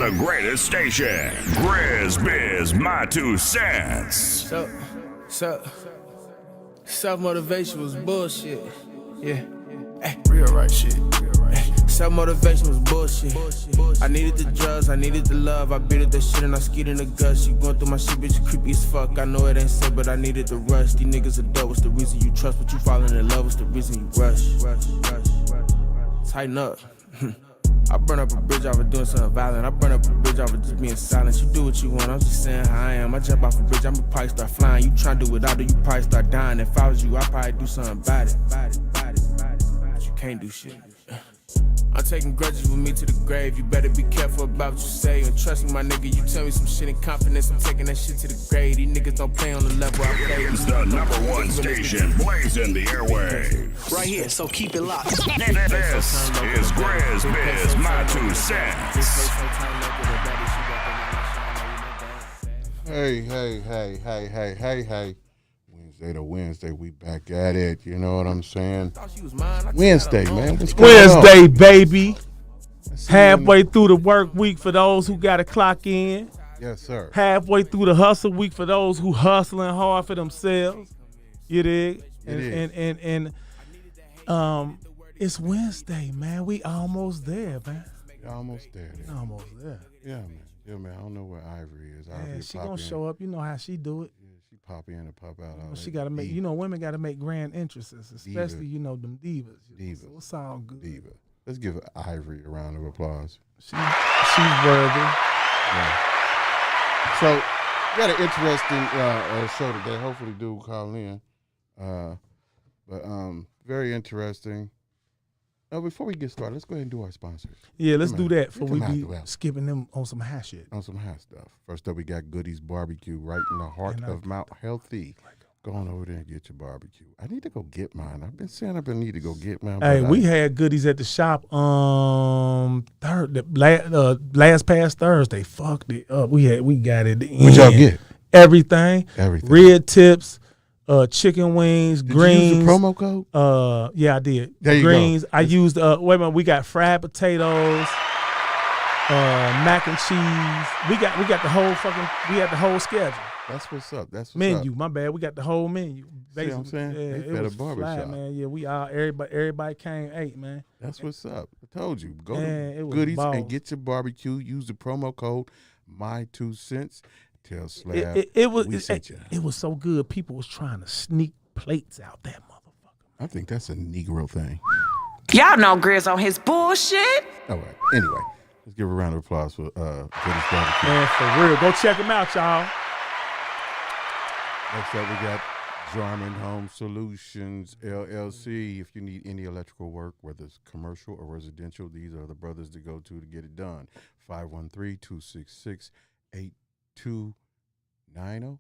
the greatest station, GRIZZBIZMY2SENSE. Self-motivation was bullshit. Yeah. Real right shit. Self-motivation was bullshit. I needed the drugs, I needed the love. I beat it that shit and I skied in the guts. You going through my shit, bitch, you creepy as fuck. I know it ain't safe, but I needed the rush. These niggas are dope, what's the reason you trust? But you falling in love, what's the reason you rush? Tighten up. I burn up a bridge off of doing something violent. I burn up a bridge off of just being silent. You do what you want, I'm just saying how I am. I jump off a bridge, I'ma probably start flying. You tryna do what I do, you probably start dying. If I was you, I'd probably do something about it. But you can't do shit. I'm taking grudges with me to the grave. You better be careful about what you say. And trust me, my nigga, you tell me some shit in confidence. I'm taking that shit to the grave. These niggas don't play on the level I play. It's the #1 station, blazing the airwaves. Right here, so keep it locked. This is GRIZZBIZ218. Hey. Wednesday to Wednesday, we back at it. You know what I'm saying? Wednesday, man. What's going Wednesday, on? baby. Halfway through the work week for those who got to clock in. Yes, sir. Halfway through the hustle week for those who hustling hard for themselves. You dig? And it's Wednesday, man. We almost there, man. Almost there. Almost there. Yeah, man. I don't know where Ivory is. Yeah, she gonna show up. You know how she do it. She pop in and pop out. She got to make, women got to make grand entrances, especially, them divas. Diva. So it's all good. Diva. Let's give Ivory a round of applause. She's worthy. Yeah. So, we got an interesting show today. Hopefully, do call in. But very interesting. Before we get started, let's go ahead and do our sponsors. Yeah, let's do that before we be out. skipping them on some high shit. On some high stuff. First up, we got Goodies Barbecue right in the heart of Mount Healthy. Go on over there and get your barbecue. I need to go get mine. I've been saying I need to go get mine. Hey, we had Goodies at the shop last past Thursday. Fucked it up. We got it in. What y'all get? Everything. Red tips. Chicken wings, greens. Did you use the promo code? Yeah, I did. There you greens. go. I used. Wait a minute. We got fried potatoes, mac and cheese. We got the whole fucking. We had the whole schedule. That's what's up. That's what's menu. up. My bad. We got the whole menu. See what I'm saying? Yeah, they fed a barbershop. Flat, man. Yeah, we all everybody came ate, man. That's what's up. I told you. Go Man, to Goodies and get your barbecue. Use the promo code My2Cents. Tell Slab we sent you. It was so good. People was trying to sneak plates out that motherfucker. I think that's a Negro thing. Y'all know Grizz on his bullshit. All right. Anyway, let's give a round of applause for Goodies Barbecue. Man, for real. Go check them out, y'all. Next up, we got Jarman Home Solutions, LLC. If you need any electrical work, whether it's commercial or residential, these are the brothers to go to get it done. 513-266-8290.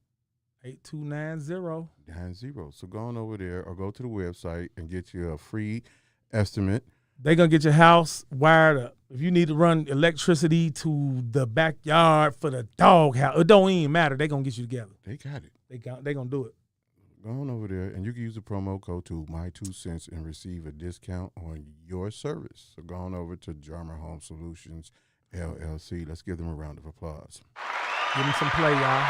8290. So go on over there or go to the website and get you a free estimate. They're going to get your house wired up. If you need to run electricity to the backyard for the dog house, it don't even matter. They're going to get you together. They got it. They're going to do it. Go on over there and you can use the promo code to My2Cents and receive a discount on your service. So go on over to Jarman Home Solutions, LLC. Let's give them a round of applause. Give them some play, y'all.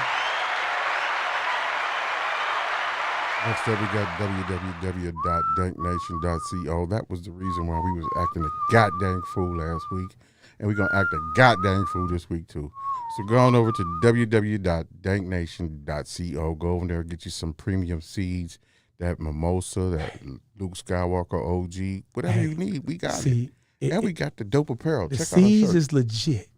Next up, we got www.danknation.co. That was the reason why we was acting a goddamn fool last week. And we're going to act a goddamn fool this week, too. So go on over to www.danknation.co. Go over there and get you some premium seeds, that mimosa, that Luke Skywalker OG, whatever you need, we got it. And we got the dope apparel. The Check out our seeds shirt. is legit.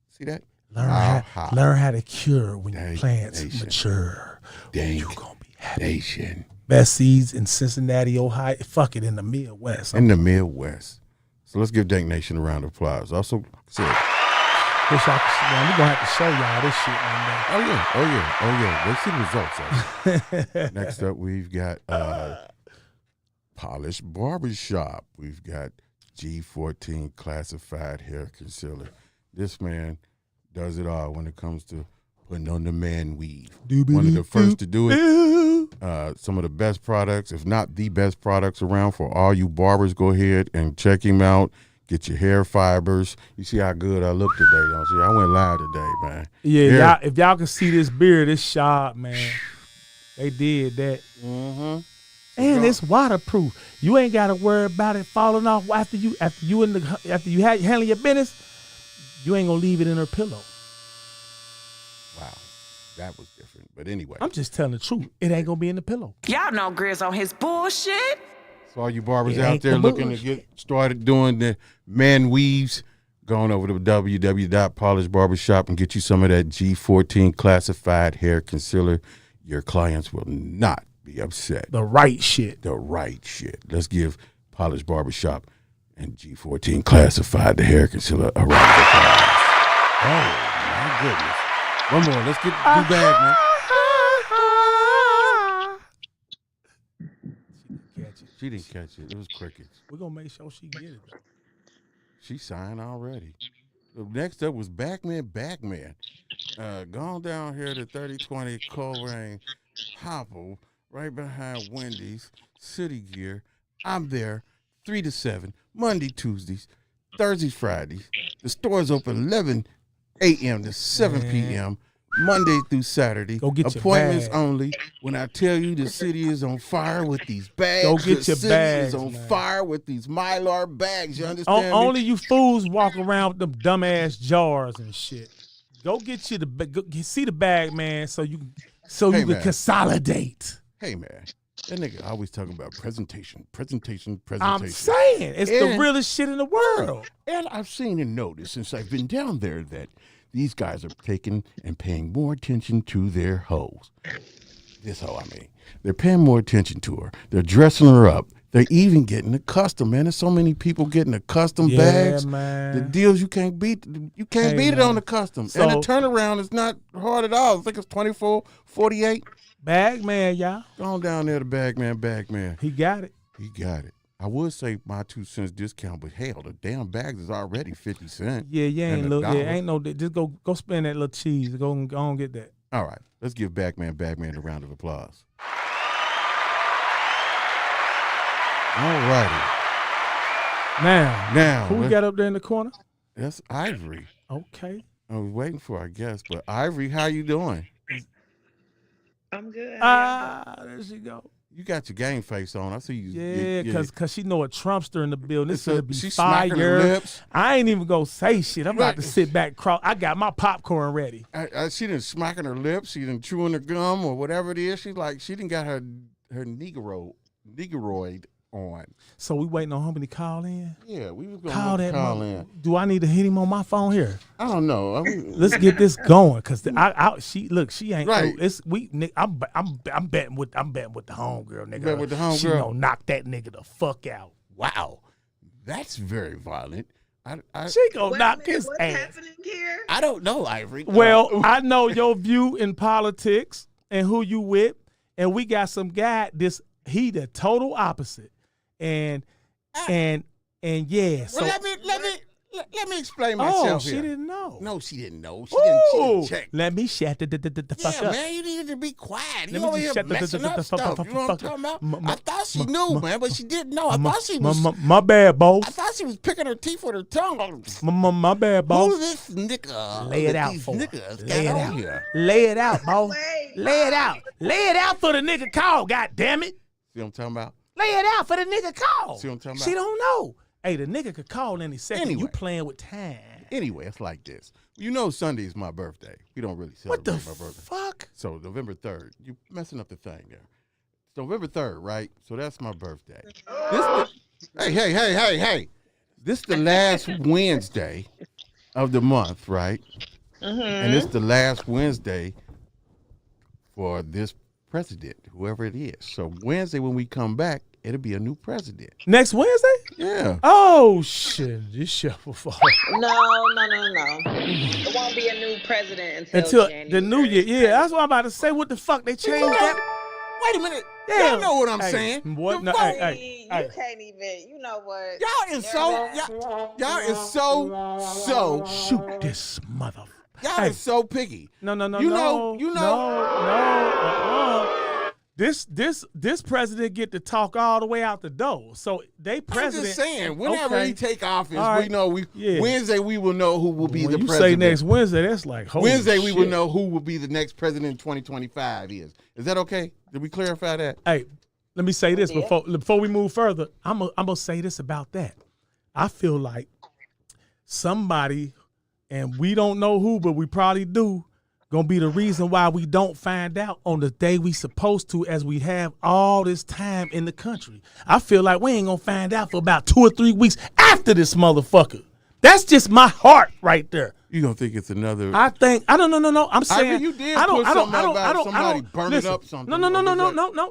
See that? Learn how to cure when your plants mature. You're going to be happy. Nation. Best seeds in Cincinnati, Ohio. Fuck it, in the Midwest. In the Midwest. So let's give Dank Nation a round of applause. Also, we're going to have to show y'all this shit one day. Oh, yeah. Let's see the results. Next up, we've got Polished Barbershop. We've got G14 Classified Hair Concealer. This man does it all when it comes to putting on the man weave. One of the first to do it. Some of the best products, if not the best products around for all you barbers. Go ahead and check him out. Get your hair fibers. You see how good I look today, don't you? I went live today, man. Yeah, Hair- if y'all can see this beard, it's sharp, man. They did that. Mm-hmm. And it's waterproof. You ain't got to worry about it falling off after you handle your business. You ain't gonna leave it in her pillow. Wow, that was different. But anyway, I'm just telling the truth. It ain't gonna be in the pillow. Y'all know Grizz on his bullshit. so all you barbers It out ain't there the looking to bullshit. get started doing the man weaves, going over to www.polishbarbershop and get you some of that G14 classified hair concealer. Your clients will not be upset. The right shit. The right shit. Let's give Polish Barbershop and G14 Classified the hair concealer a round of applause. Oh, my goodness. One more. Let's get the bag, man. She didn't catch it. It was crickets. We're gonna make sure she get it. She signed already. Next up was Blackman. Gone down here to 3020 Coleraine Hopple, right behind Wendy's, City Gear. I'm there 3 to 7, Monday, Tuesdays, Thursdays, Fridays. The store's open 11 a.m. to 7 p.m. Monday through Saturday. Go get your Appointments bag. only. When I tell you the city is on fire with these bags, Go get your the city bags, is on man. fire with these Mylar bags. You understand me? Only you fools walk around with them dumbass jars and shit. Go get you see the bag, man, so you Hey, can man. consolidate. Hey, man. That nigga always talking about presentation. I'm saying it's the And- realest shit in the world. And I've seen and noticed since I've been down there that these guys are taking and paying more attention to their hoes. This hoe, I mean. They're paying more attention to her. They're dressing her up. They're even getting a custom, man. There's so many people getting a custom Yeah, bags. man. The deals you can't beat. You can't Hey, beat it man. on the custom. So- and the turnaround is not hard at all. I think it's 24, 48. Bag man, y'all. Go on down there to Bagman. He got it. He got it. I would say my 2 cents discount, but hell, the damn bags is already 50 cents. Yeah, you And ain't a look. dollar. Yeah, ain't no. Just go spend that little cheese. Go and get that. All right, let's give Bagman a round of applause. All righty. Now, Who we got up there in the corner? that's Ivory. Okay. I was waiting for, I guess, but Ivory, how you doing? I'm good. There she go. You got your game face on. I see you. Yeah, cause she know a Trumpster in the building. This It's gonna a- be she's smacking her fire. lips. I ain't even gonna say shit. I'm about to Right. sit back. I got my popcorn ready. She done smacking her lips. She done chewing her gum or whatever it is. She done got her negroid on. So we waiting on homie to call in. Yeah, we was gonna Call that. call in. Do I need to hit him on my phone here? I don't know. Let's get this going, cause she ain't Right. I'm betting with the homegirl, nigga. bet with the She homegirl? gonna knock that nigga the fuck out. Wow, that's very violent. She gonna Wait a knock minute, his what's ass. happening here? I don't know, Ivory. Well, I know your view in politics and who you with, and we got some guy. He the total opposite, and yeah. So well, let me explain myself she here. didn't know. No, she didn't know. She Ooh, didn't check. let me shut the fuck Yeah, up. man, you needed to be quiet. Let You me over just here shut the messing up fuck stuff. up, You know what I'm fuck up. talking about? I thought she knew, man, but she didn't know. I thought she was. My bad, boss. I thought she was picking her teeth with her tongue. My bad, Who boss. this nigga? Lay it out these for her. niggas Lay it got out. on here? Lay it out, boss. Wait, Lay it out. Lay it out for the nigga call. God damn it. See what I'm talking about? Lay it out for the nigga call. See what I'm talking She about? don't know. Hey, the nigga could call any second. Anyway. You playing with time. Anyway, it's like this. You know Sunday is my birthday. We don't really celebrate What the my birthday. fuck? So November 3rd. You messing up the thing there. It's November 3rd, right? So that's my birthday. Hey. This is the last Wednesday of the month, right? And it's the last Wednesday for this president, whoever it is. So Wednesday when we come back, it'll be a new president. Next Wednesday? Yeah. Oh shit! This shit will fall No. It won't be a new president until January. the new year. Yeah, that's what I'm about to say. What the fuck? They changed that? Wait a minute. Yeah. Y'all know what I'm Hey, saying. what? The No, vote- hey. You can't even. You know what? Y'all is y'all is so Shoot this mother. y'all Hey. is so picky. No. You know- No. This president get to talk all the way out the door. So they president. I'm just saying, whenever okay. he take office, Right. we know Wednesday we will know who will be When the you president. say next Wednesday, that's like holy Wednesday we shit. will know who will be the next president in 2025 is. Is that okay? Did we clarify that? Hey, let me say this before we move further. I'm gonna say this about that. I feel like somebody, and we don't know who, but we probably do, gonna be the reason why we don't find out on the day we supposed to, as we have all this time in the country. I feel like we ain't gonna find out for about 2 or 3 weeks after this motherfucker. That's just my heart right there. You don't think it's another? I think I don't no. I'm saying you did I don't put I don't something I don't about I don't somebody I don't burning listen. up something.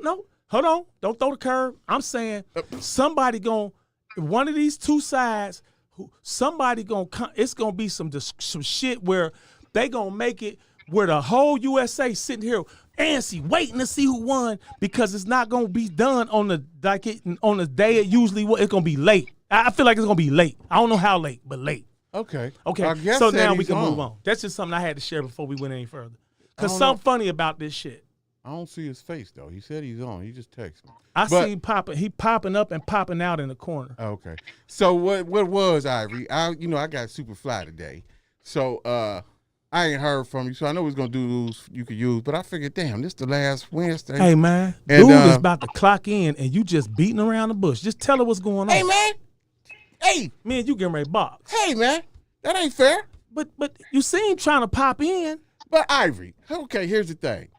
No. Hold on. Don't throw the curve. I'm saying somebody going one of these two sides. Somebody going it's gonna be some shit where they gonna make it where the whole USA sitting here antsy waiting to see who won, because it's not gonna be done on the on the day it usually was. It's gonna be late. I feel like it's gonna be late. I don't know how late, but late. Okay. Okay. So now we can move on. That's just something I had to share before we went any further. Cause something funny about this shit. I don't see his face though. He said he's on. He just texted me. I see him popping. He popping up and popping out in the corner. Okay. So what was Ivory? I got super fly today. So I ain't heard from you. So I know he's gonna do those you could use, but I figured, damn, this the last Wednesday. Hey man, And, dude is about to clock in, and you just beating around the bush. Just tell her what's going on. Hey man. Hey. Me and you getting ready to box. Hey man. That ain't fair. But you see him trying to pop in. But Ivory, okay, here's the thing.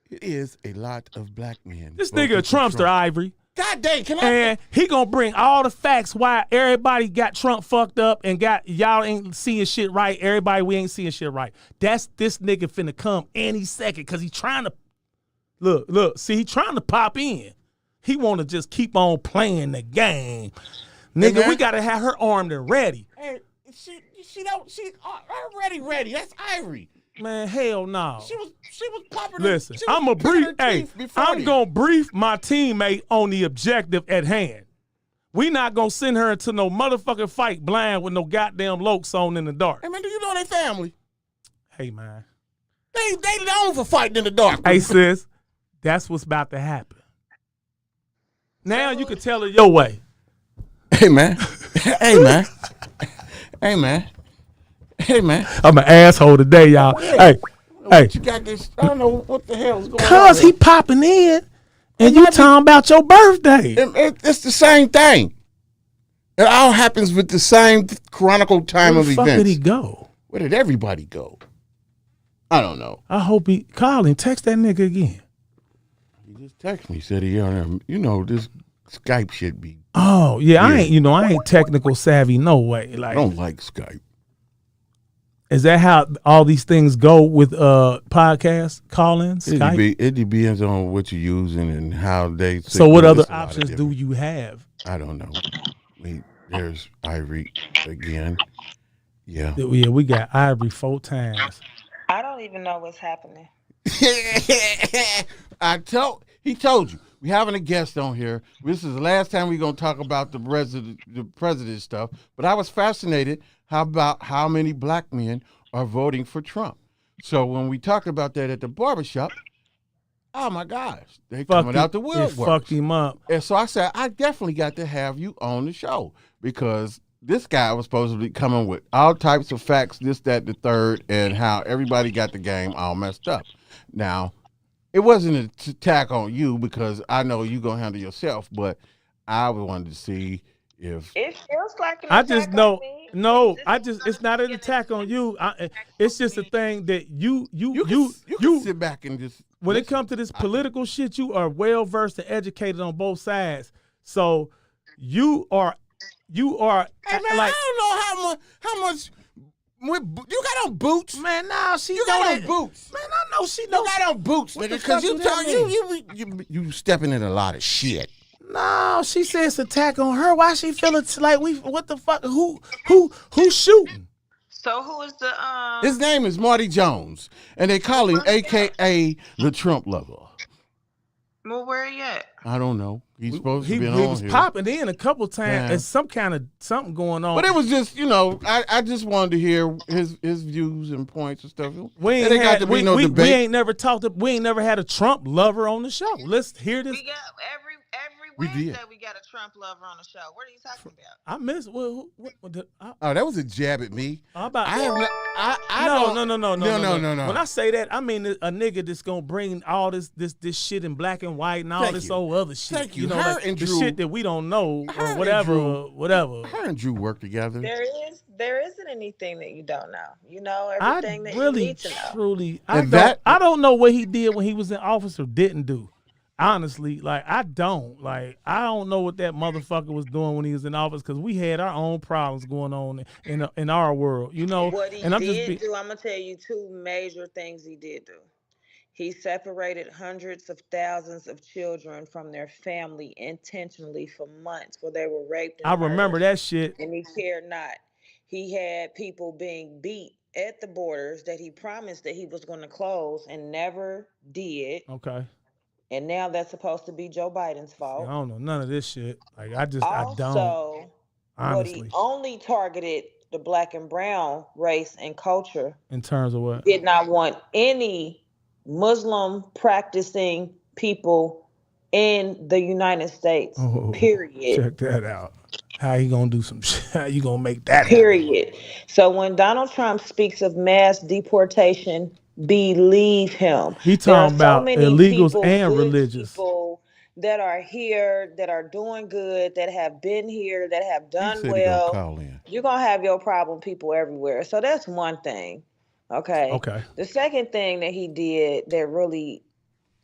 It is a lot of black men. This nigga a Trumpster, Ivory. God dang, can I? And he gonna bring all the facts why everybody got Trump fucked up and got y'all ain't seeing shit right. Everybody, we ain't seeing shit right. That's this nigga finna come any second, because he trying to look. See, he trying to pop in. He want to just keep on playing the game. Nigga, we gotta have her armed and ready. Hey, she already ready. That's Ivory. Man, hell no. She was popping. Listen, I'm gonna brief my teammate on the objective at hand. We not gonna send her into no motherfucking fight blind with no goddamn lokes on in the dark. Hey man, do you know they family? Hey man, they known for fighting in the dark. hey sis, that's what's about to happen. Now you can tell her your way. Hey man, hey man, hey man. Hey man, I'm an asshole today, y'all. Hey, you got this. I don't know what the hell is going on. Cause he popping in, and you talking about your birthday. It's the same thing. It all happens with the same chronicle time of events. Where the fuck did he go? Where did everybody go? I don't know. I hope he call him. Text that nigga again. He just texted me. Said he on there. You know this Skype shit be. Oh yeah, I ain't technical savvy. No way. Like I don't like Skype. Is that how all these things go with podcasts, call-ins, Skype? It depends on what you're using and how they. So what other options do you have? I don't know. There's Ivory again. Yeah. Yeah, we got Ivory 4 times. I don't even know what's happening. He told you. We having a guest on here. This is the last time we're gonna talk about the president stuff. But I was fascinated about how many black men are voting for Trump. So when we talked about that at the barbershop, oh my gosh, they coming out the woodwork. Fucked him up. And so I said, I definitely got to have you on the show, because this guy was supposed to be coming with all types of facts, this, that, the third, and how everybody got the game all messed up. Now, it wasn't an attack on you, because I know you're going to handle yourself, but I wanted to see if... It feels like an I attack just know... on me. No, it's not an attack on you. It's just a thing that you can sit back and just... When it comes to this political shit, you are well versed and educated on both sides. So you are Hey man, like, I don't know how much you got on boots. Man, no, she you know got that. on boots. Man, I know she You knows. got on boots, What nigga, the because fuck you stepping in a lot of shit. No, she says attack on her. Why she feeling like what the fuck? Who's shooting? So who is the His name is Monty Jones, and they call him AKA the Trump lover. Well, where he at? I don't know. He's supposed to He be on was here. popping in a couple times. Yeah. There's some kind of something going on. But it was just, I just wanted to hear his views and points and stuff. We ain't, It ain't got to be no we debate. ain't never we ain't never had a Trump lover on the show. Let's hear this. We got every We Wednesday did. we got a Trump lover on the show. What are you talking about? I miss what Oh, that was a jab at me. no. don't. When I say that, I mean a nigga that's gonna bring all this shit in black and white and all Thank this you. old other shit. Thank you. know, Her like and the Drew- shit that we don't know Her or and whatever, Drew- whatever. Her and Drew work together. There isn't anything that you don't know. You know I everything that you really, need to know. truly, And I don't know what he did when he was in office or didn't do. Honestly, I don't know what that motherfucker was doing when he was in office because we had our own problems going on in our world, you know. What he and I'm did do, I'm gonna tell you two major things he did do. He separated hundreds of thousands of children from their family intentionally for months where they were raped and I remember murdered, that shit. and he cared not. He had people being beat at the borders that he promised that he was going to close and never did. Okay. And now that's supposed to be Joe Biden's I fault. don't know none of this shit. Like I don't. Also, what he Honestly, only targeted the black and brown race and culture. in terms of what? Did not want any Muslim practicing people in the United States. Period. Check that out. How you gonna do some shit? How you gonna make that happen? Period. So when Donald Trump speaks of mass deportation, believe him. He There are talking about illegals people, and good religious. people that are here, that are doing good, that have been here, that have He done said he gonna well. call in. You're gonna have your problem people everywhere. So that's one thing. Okay. Okay. The second thing that he did that really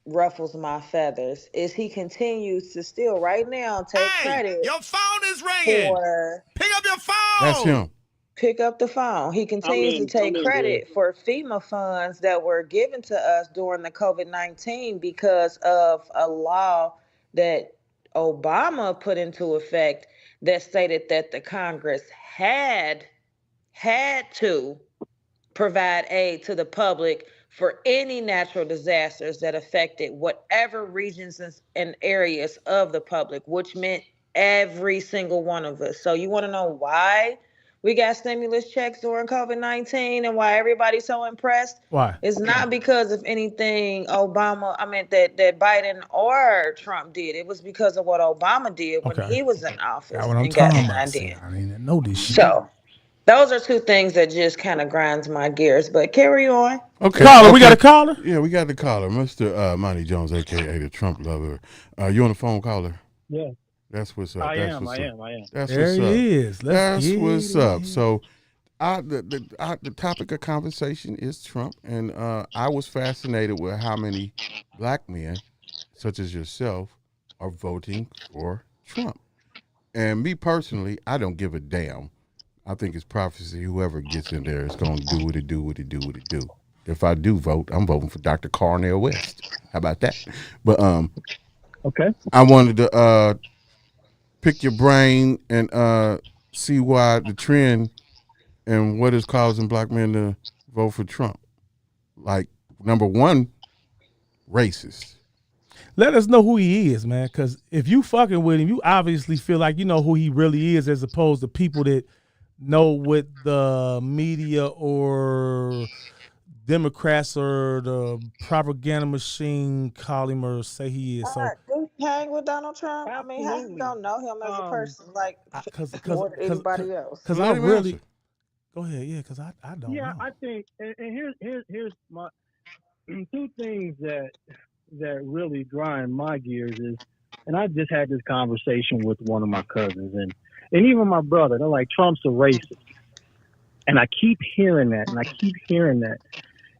ruffles my feathers is he continues to still right now take credit Your phone is ringing. for Pick up your phone. That's him. pick up the phone. He continues to take credit for FEMA funds that were given to us during the COVID-19 because of a law that Obama put into effect that stated that the Congress had to provide aid to the public for any natural disasters that affected whatever regions and areas of the public, which meant every single one of us. So you want to know why we got stimulus checks during COVID-19 and why everybody's so impressed? Why? It's not because of anything that Biden or Trump did. It was because of what Obama did when he was in office. That's what I'm and got talking signed about. in. I didn't know this shit. So those are two things that just kind of grinds my gears. But carry on. Okay. Caller, we got a caller? Yeah, we got the caller, Mr. Monty Jones, aka the Trump lover. You on the phone, caller? Yeah. That's what's up. I That's am. what's I up. am. I am. That's There what's he up. is. Let's That's get what's it. up. So, the topic of conversation is Trump, and I was fascinated with how many black men, such as yourself, are voting for Trump. And me personally, I don't give a damn. I think it's prophecy. Whoever gets in there is going to do what it do. If I do vote, I'm voting for Dr. Cornel West. How about that? But Okay. I wanted to pick your brain and see why the trend and what is causing black men to vote for Trump. Like, number one, racist. Let us know who he is, man. Because if you fucking with him, you obviously feel like you know who he really is, as opposed to people that know what the media or Democrats or the propaganda machine call him or say he is. So, Do you hang with Donald Trump? I mean, how you Absolutely. don't know him as a person like because more than anybody else? Because Let I him really answer. go ahead, yeah. Because I don't Yeah, know. I think, and here's my two things that really grind my gears is, and I just had this conversation with one of my cousins and even my brother. They're like, Trump's a racist, and I keep hearing that,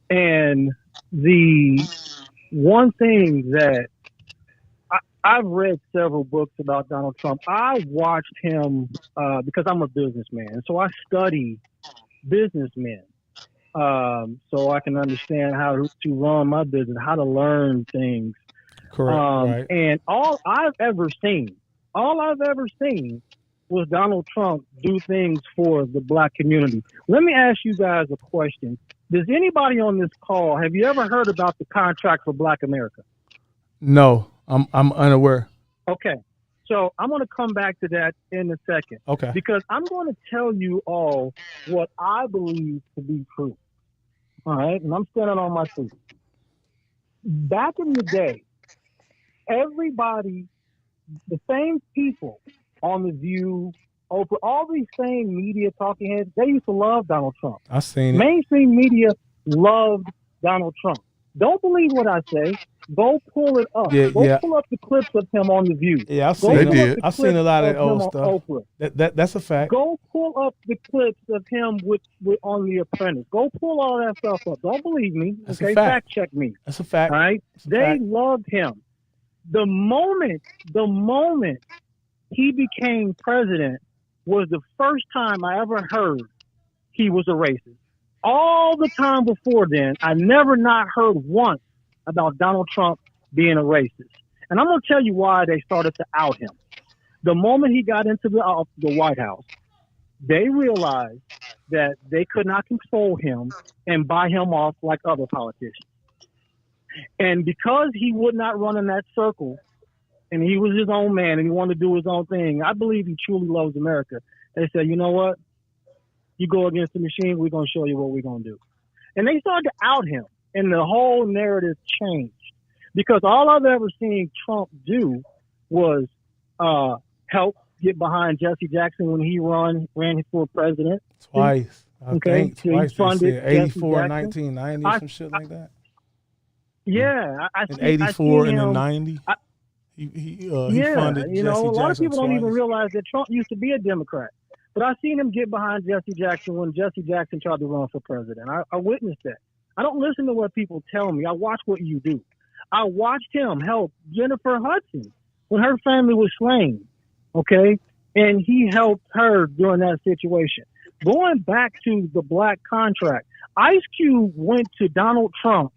and the one thing that I've read several books about Donald Trump. I watched him because I'm a businessman, so I study businessmen so I can understand how to run my business, how to learn things. Correct. Right. And all I've ever seen was Donald Trump do things for the black community. Let me ask you guys a question. Does anybody on this call, have you ever heard about the contract for Black America? No, I'm unaware. Okay. So I'm going to come back to that in a second. Okay. Because I'm going to tell you all what I believe to be true. All right. And I'm standing on my feet. Back in the day, everybody, the same people on The View, Oprah, all these same media talking heads, they used to love Donald Trump. I seen it. Mainstream media loved Donald Trump. Don't believe what I say. Go pull it up. Go pull up the clips of him on The View. Yeah, I've seen it. I've seen a lot of old stuff. Oprah. That's a fact. Go pull up the clips of him with on The Apprentice. Go pull all that stuff up. Don't believe me. That's okay, a fact. check me. That's a fact. All right. They loved him. The moment he became president was the first time I ever heard he was a racist. All the time before then, I never not heard once about Donald Trump being a racist. And I'm going to tell you why they started to out him. The moment he got into the White House, they realized that they could not control him and buy him off like other politicians. And because he would not run in that circle, and he was his own man, and he wanted to do his own thing, I believe he truly loves America. They said, you know what? You go against the machine, we're going to show you what we're going to do. And they started to out him, and the whole narrative changed. Because all I've ever seen Trump do was help get behind Jesse Jackson when he ran for president. Twice. I think twice. He funded 84 and 1990, some shit like that. Yeah. In 84 and in 90. He funded Jesse a lot of people Jackson don't even twice. realize that Trump used to be a Democrat. But I seen him get behind Jesse Jackson when Jesse Jackson tried to run for president. I witnessed that. I don't listen to what people tell me. I watch what you do. I watched him help Jennifer Hudson when her family was slain, okay? And he helped her during that situation. Going back to the black contract, Ice Cube went to Donald Trump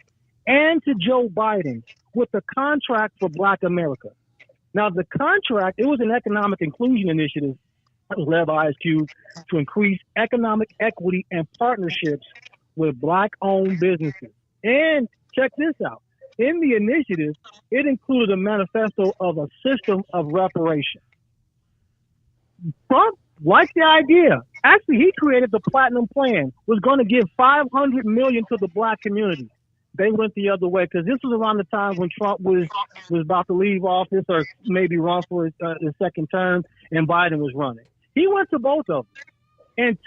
and to Joe Biden with a contract for Black America. Now, the contract, it was an economic inclusion initiative that was led by Ice Cube to increase economic equity and partnerships with Black-owned businesses. And check this out. In the initiative, it included a manifesto of a system of reparation. Trump liked the idea. Actually, he created the Platinum Plan, was going to give $500 million to the Black community. They went the other way because this was around the time when Trump was about to leave office or maybe run for his second term, and Biden was running. He went to both of them. And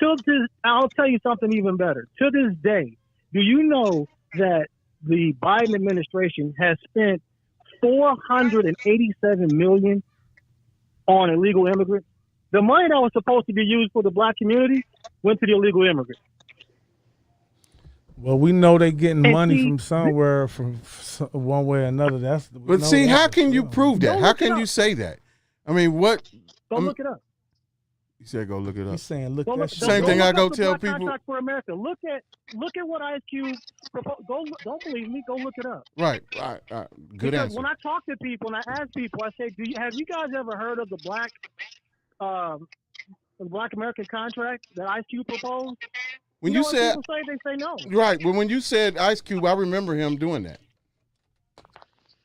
I'll tell you something even better. To this day, do you know that the Biden administration has spent $487 million on illegal immigrants? The money that was supposed to be used for the Black community went to the illegal immigrants. Well, we know they getting money from somewhere, from one way or another. But see, how can you prove that? How can you say that? I mean, what? Go look it up. You said go look it up. He's saying look that shit. Same thing I go the tell Black people. Contract for America. Look at what Ice Cube proposed. Don't believe me. Go look it up. Right. Good answer. When I talk to people and I ask people, I say, have you guys ever heard of the Black American contract that Ice Cube proposed? When you said, people say, they say no. Right. But when you said Ice Cube, I remember him doing that.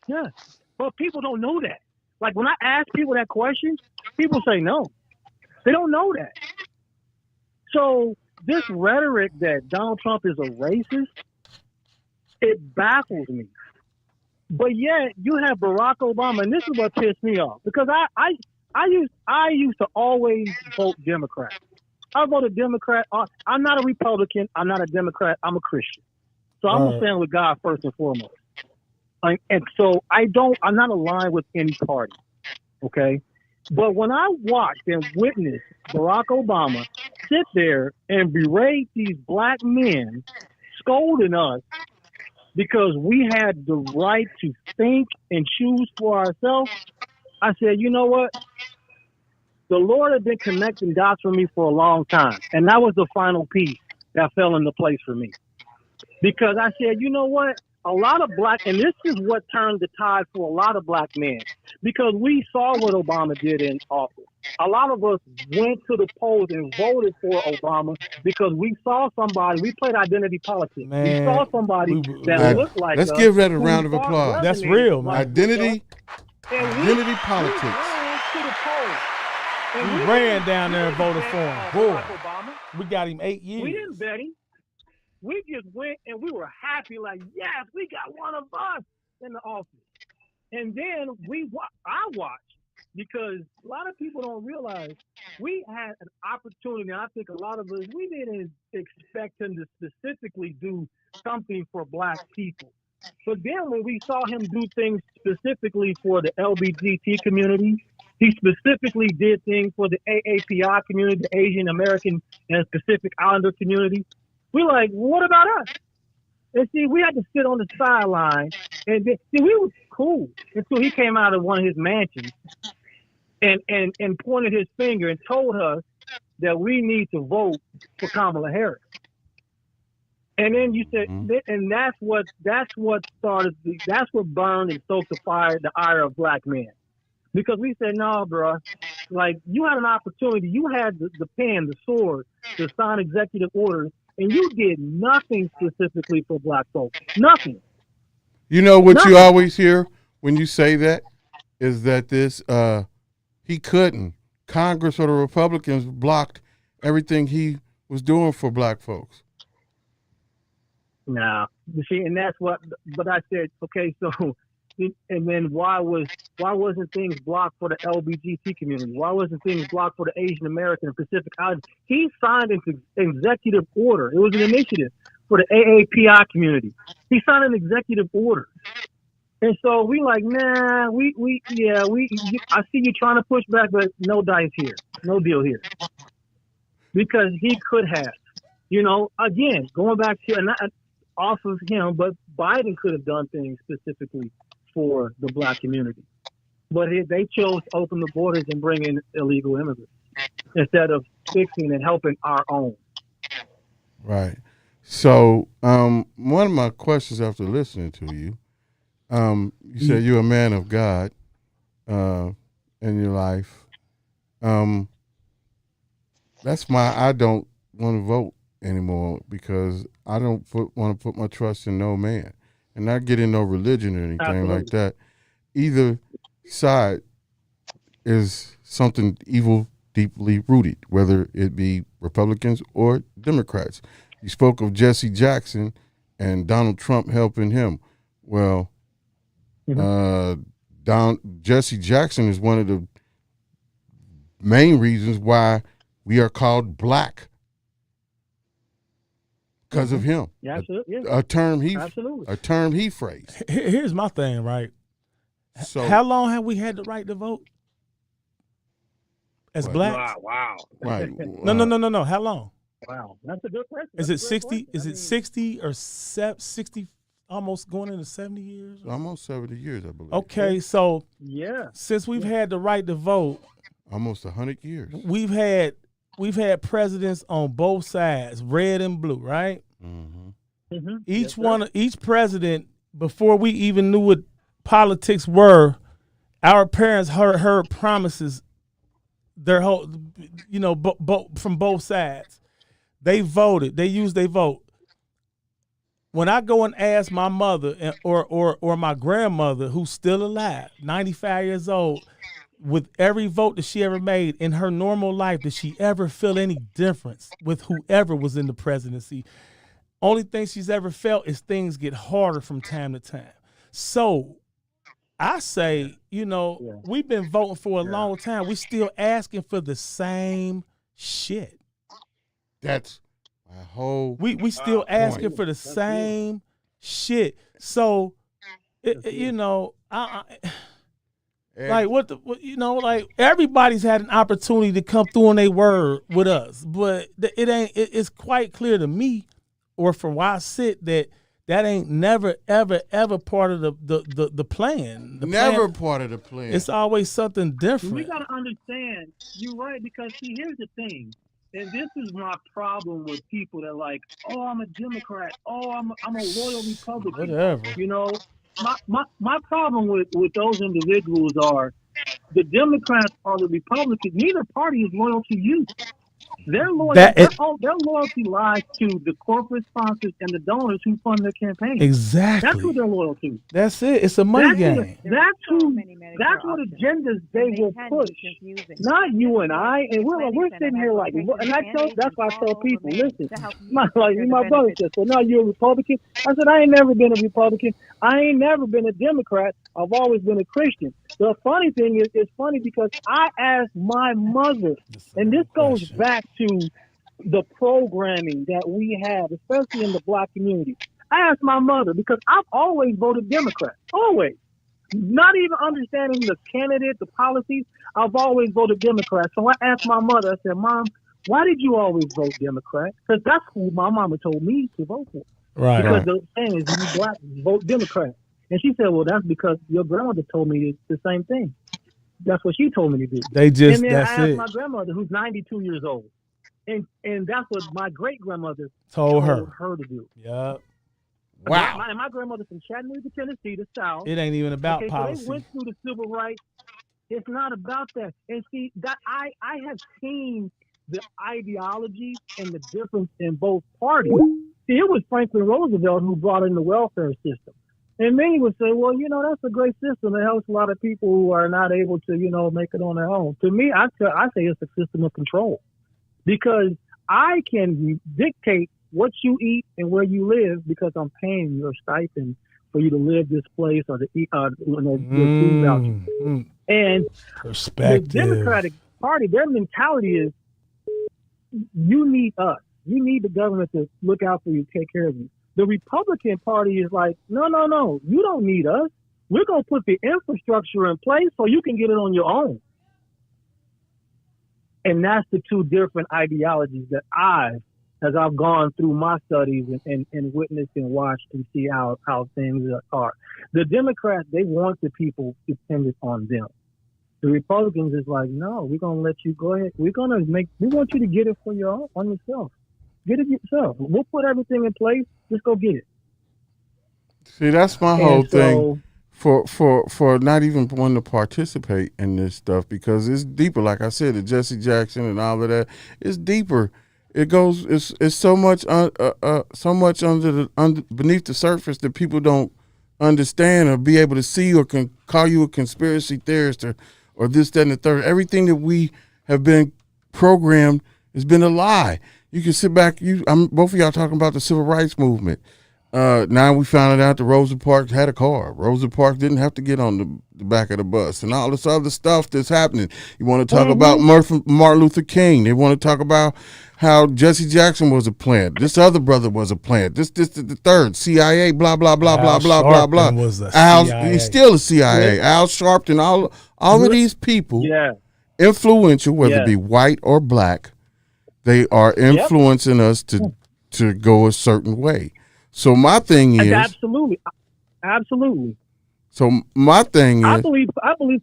Yeah. But people don't know that. Like when I ask people that question, people say no. They don't know that. So this rhetoric that Donald Trump is a racist, it baffles me. But yet you have Barack Obama, and this is what pissed me off because I used to always vote Democrat. I voted Democrat. I'm not a Republican. I'm not a Democrat. I'm a Christian. So I'm gonna stand with God first and foremost. And so I'm not aligned with any party. Okay. But when I watched and witnessed Barack Obama sit there and berate these Black men, scolding us because we had the right to think and choose for ourselves, I said, you know what? The Lord had been connecting dots for me for a long time. And that was the final piece that fell into place for me. Because I said, you know what? A lot of and this is what turned the tide for a lot of Black men. Because we saw what Obama did in office. A lot of us went to the polls and voted for Obama because we saw somebody. We played identity politics. We saw somebody that looked like let's us. give that a round of applause. That's real, man. Identity politics. To the polls. And we ran down there and voted for him. Boy, Obama. we got him 8 years. We didn't bet him. We just went and we were happy, like, yes, we got one of us in the office. And then I watched, because a lot of people don't realize we had an opportunity. I think a lot of us, we didn't expect him to specifically do something for black people. But then when we saw him do things specifically for the LGBT community, he specifically did things for the AAPI community, the Asian American and Pacific Islander community. We're like, what about us? And see, we had to sit on the sideline, and then, see, we was cool until he came out of one of his mansions and pointed his finger and told us that we need to vote for Kamala Harris. And then you said, and that's what started. That's what burned and stoked the ire of black men, because we said, no, bro, like, you had an opportunity. You had the pen, the sword, to sign executive orders, and you did nothing specifically for black folks. Nothing. You know what you always hear when you say that is that this he couldn't. Congress or the Republicans blocked everything he was doing for black folks. No, you see, and that's what. But I said, okay, so, and then why wasn't things blocked for the LGBT community? Why wasn't things blocked for the Asian American and Pacific Islanders? He signed an executive order. It was an initiative for the AAPI community. He signed an executive order, and so we like, nah, I see you trying to push back, but no dice here, no deal here, because he could have, again, going back to not off of him, but Biden could have done things specifically for the black community, but they chose to open the borders and bring in illegal immigrants instead of fixing and helping our own. Right. So, one of my questions after listening to you, you said you're a man of God in your life. That's why I don't want to vote anymore, because I don't want to put my trust in no man, and not get in no religion or anything like that. Either side is something evil deeply rooted, whether it be Republicans or Democrats. You spoke of Jesse Jackson and Donald Trump helping him. Well, Jesse Jackson is one of the main reasons why we are called black, because of him. Yeah, absolutely. A term he phrased. Here's my thing, right? So how long have we had the right to vote as blacks? Wow. Right. No. How long? Wow, that's a good question. Is it 60? Is it 60 or 60? Almost going into 70 years. Almost 70 years, I believe. Okay, so yeah, since we've had the right to vote, almost 100 years. We've had presidents on both sides, red and blue, right? Mm-hmm. Mm-hmm. Each president, before we even knew what politics were, our parents heard promises. Their whole, from both sides, they voted. They used their vote. When I go and ask my mother or my grandmother, who's still alive, 95 years old, with every vote that she ever made in her normal life, did she ever feel any difference with whoever was in the presidency? Only thing she's ever felt is things get harder from time to time. So I say, we've been voting for a long time. We still asking for the same shit. That's my whole We still asking for the same shit. So, like everybody's had an opportunity to come through on their word with us, but it's quite clear to me, or from where I sit, that ain't never, ever, ever part of the plan. Part of the plan. It's always something different. We got to understand, you're right, because see, here's the thing, and this is my problem with people that like, oh, I'm a Democrat, oh, I'm a loyal Republican. Whatever. My problem with those individuals are the Democrats or the Republicans, neither party is loyal to you. Their loyalty lies to the corporate sponsors and the donors who fund their campaign. Exactly. That's who they're loyal to. That's it. It's a money game. That's what agendas they will push. Not you and I. And we're sitting here like, and that's why I tell people, listen, my brother said, so now you're a Republican? I said, I ain't never been a Republican. I ain't never been a Democrat. I've always been a Christian. The funny thing is, it's funny because I asked my mother, and this goes back to the programming that we have, especially in the Black community. I asked my mother because I've always voted Democrat, always. Not even understanding the candidate, the policies, I've always voted Democrat. So I asked my mother, I said, Mom, why did you always vote Democrat? Because that's who my mama told me to vote for. Right. Because the saying is, you Black, vote Democrat. And she said, well, that's because your grandmother told me the same thing. That's what she told me to do. And then I asked my grandmother, who's 92 years old. And that's what my great-grandmother told her to do. Yep. Wow. My grandmother's from Chattanooga, Tennessee, the South. It ain't even about policy. So they went through the civil rights. It's not about that. And see, that I have seen the ideology and the difference in both parties. See, it was Franklin Roosevelt who brought in the welfare system. And many would say, well, that's a great system. It helps a lot of people who are not able to, make it on their own. To me, I say it's a system of control. Because I can dictate what you eat and where you live because I'm paying your stipend for you to live this place or to eat your food voucher. And the Democratic Party, their mentality is, you need us. You need the government to look out for you, take care of you. The Republican Party is like, no, you don't need us. We're going to put the infrastructure in place so you can get it on your own. And that's the two different ideologies that as I've gone through my studies and witnessed and watched and see how things are. The Democrats, they want the people dependent on them. The Republicans is like, no, we're going to let you go ahead. We want you to get it on yourself. Get it yourself. We'll put everything in place. Just go get it. See, that's my whole thing. For not even wanting to participate in this stuff because it's deeper. Like I said, the Jesse Jackson and all of that, it's deeper. It goes. It's so much beneath the surface that people don't understand or be able to see or can call you a conspiracy theorist or this, that, and the third. Everything that we have been programmed has been a lie. You can sit back. Both of y'all talking about the civil rights movement. Now we found out that Rosa Parks had a car. Rosa Parks didn't have to get on the back of the bus and all this other stuff that's happening. You want to talk about Martin Luther King. They want to talk about how Jesse Jackson was a plant. This other brother was a plant. This the third. CIA, blah, blah, blah, blah, blah, blah, blah. Was a CIA. He's still a CIA. Yeah. Al Sharpton, all of these people, influential, whether it be white or black, they are influencing us to go a certain way. So my thing is absolutely. So my thing is, I believe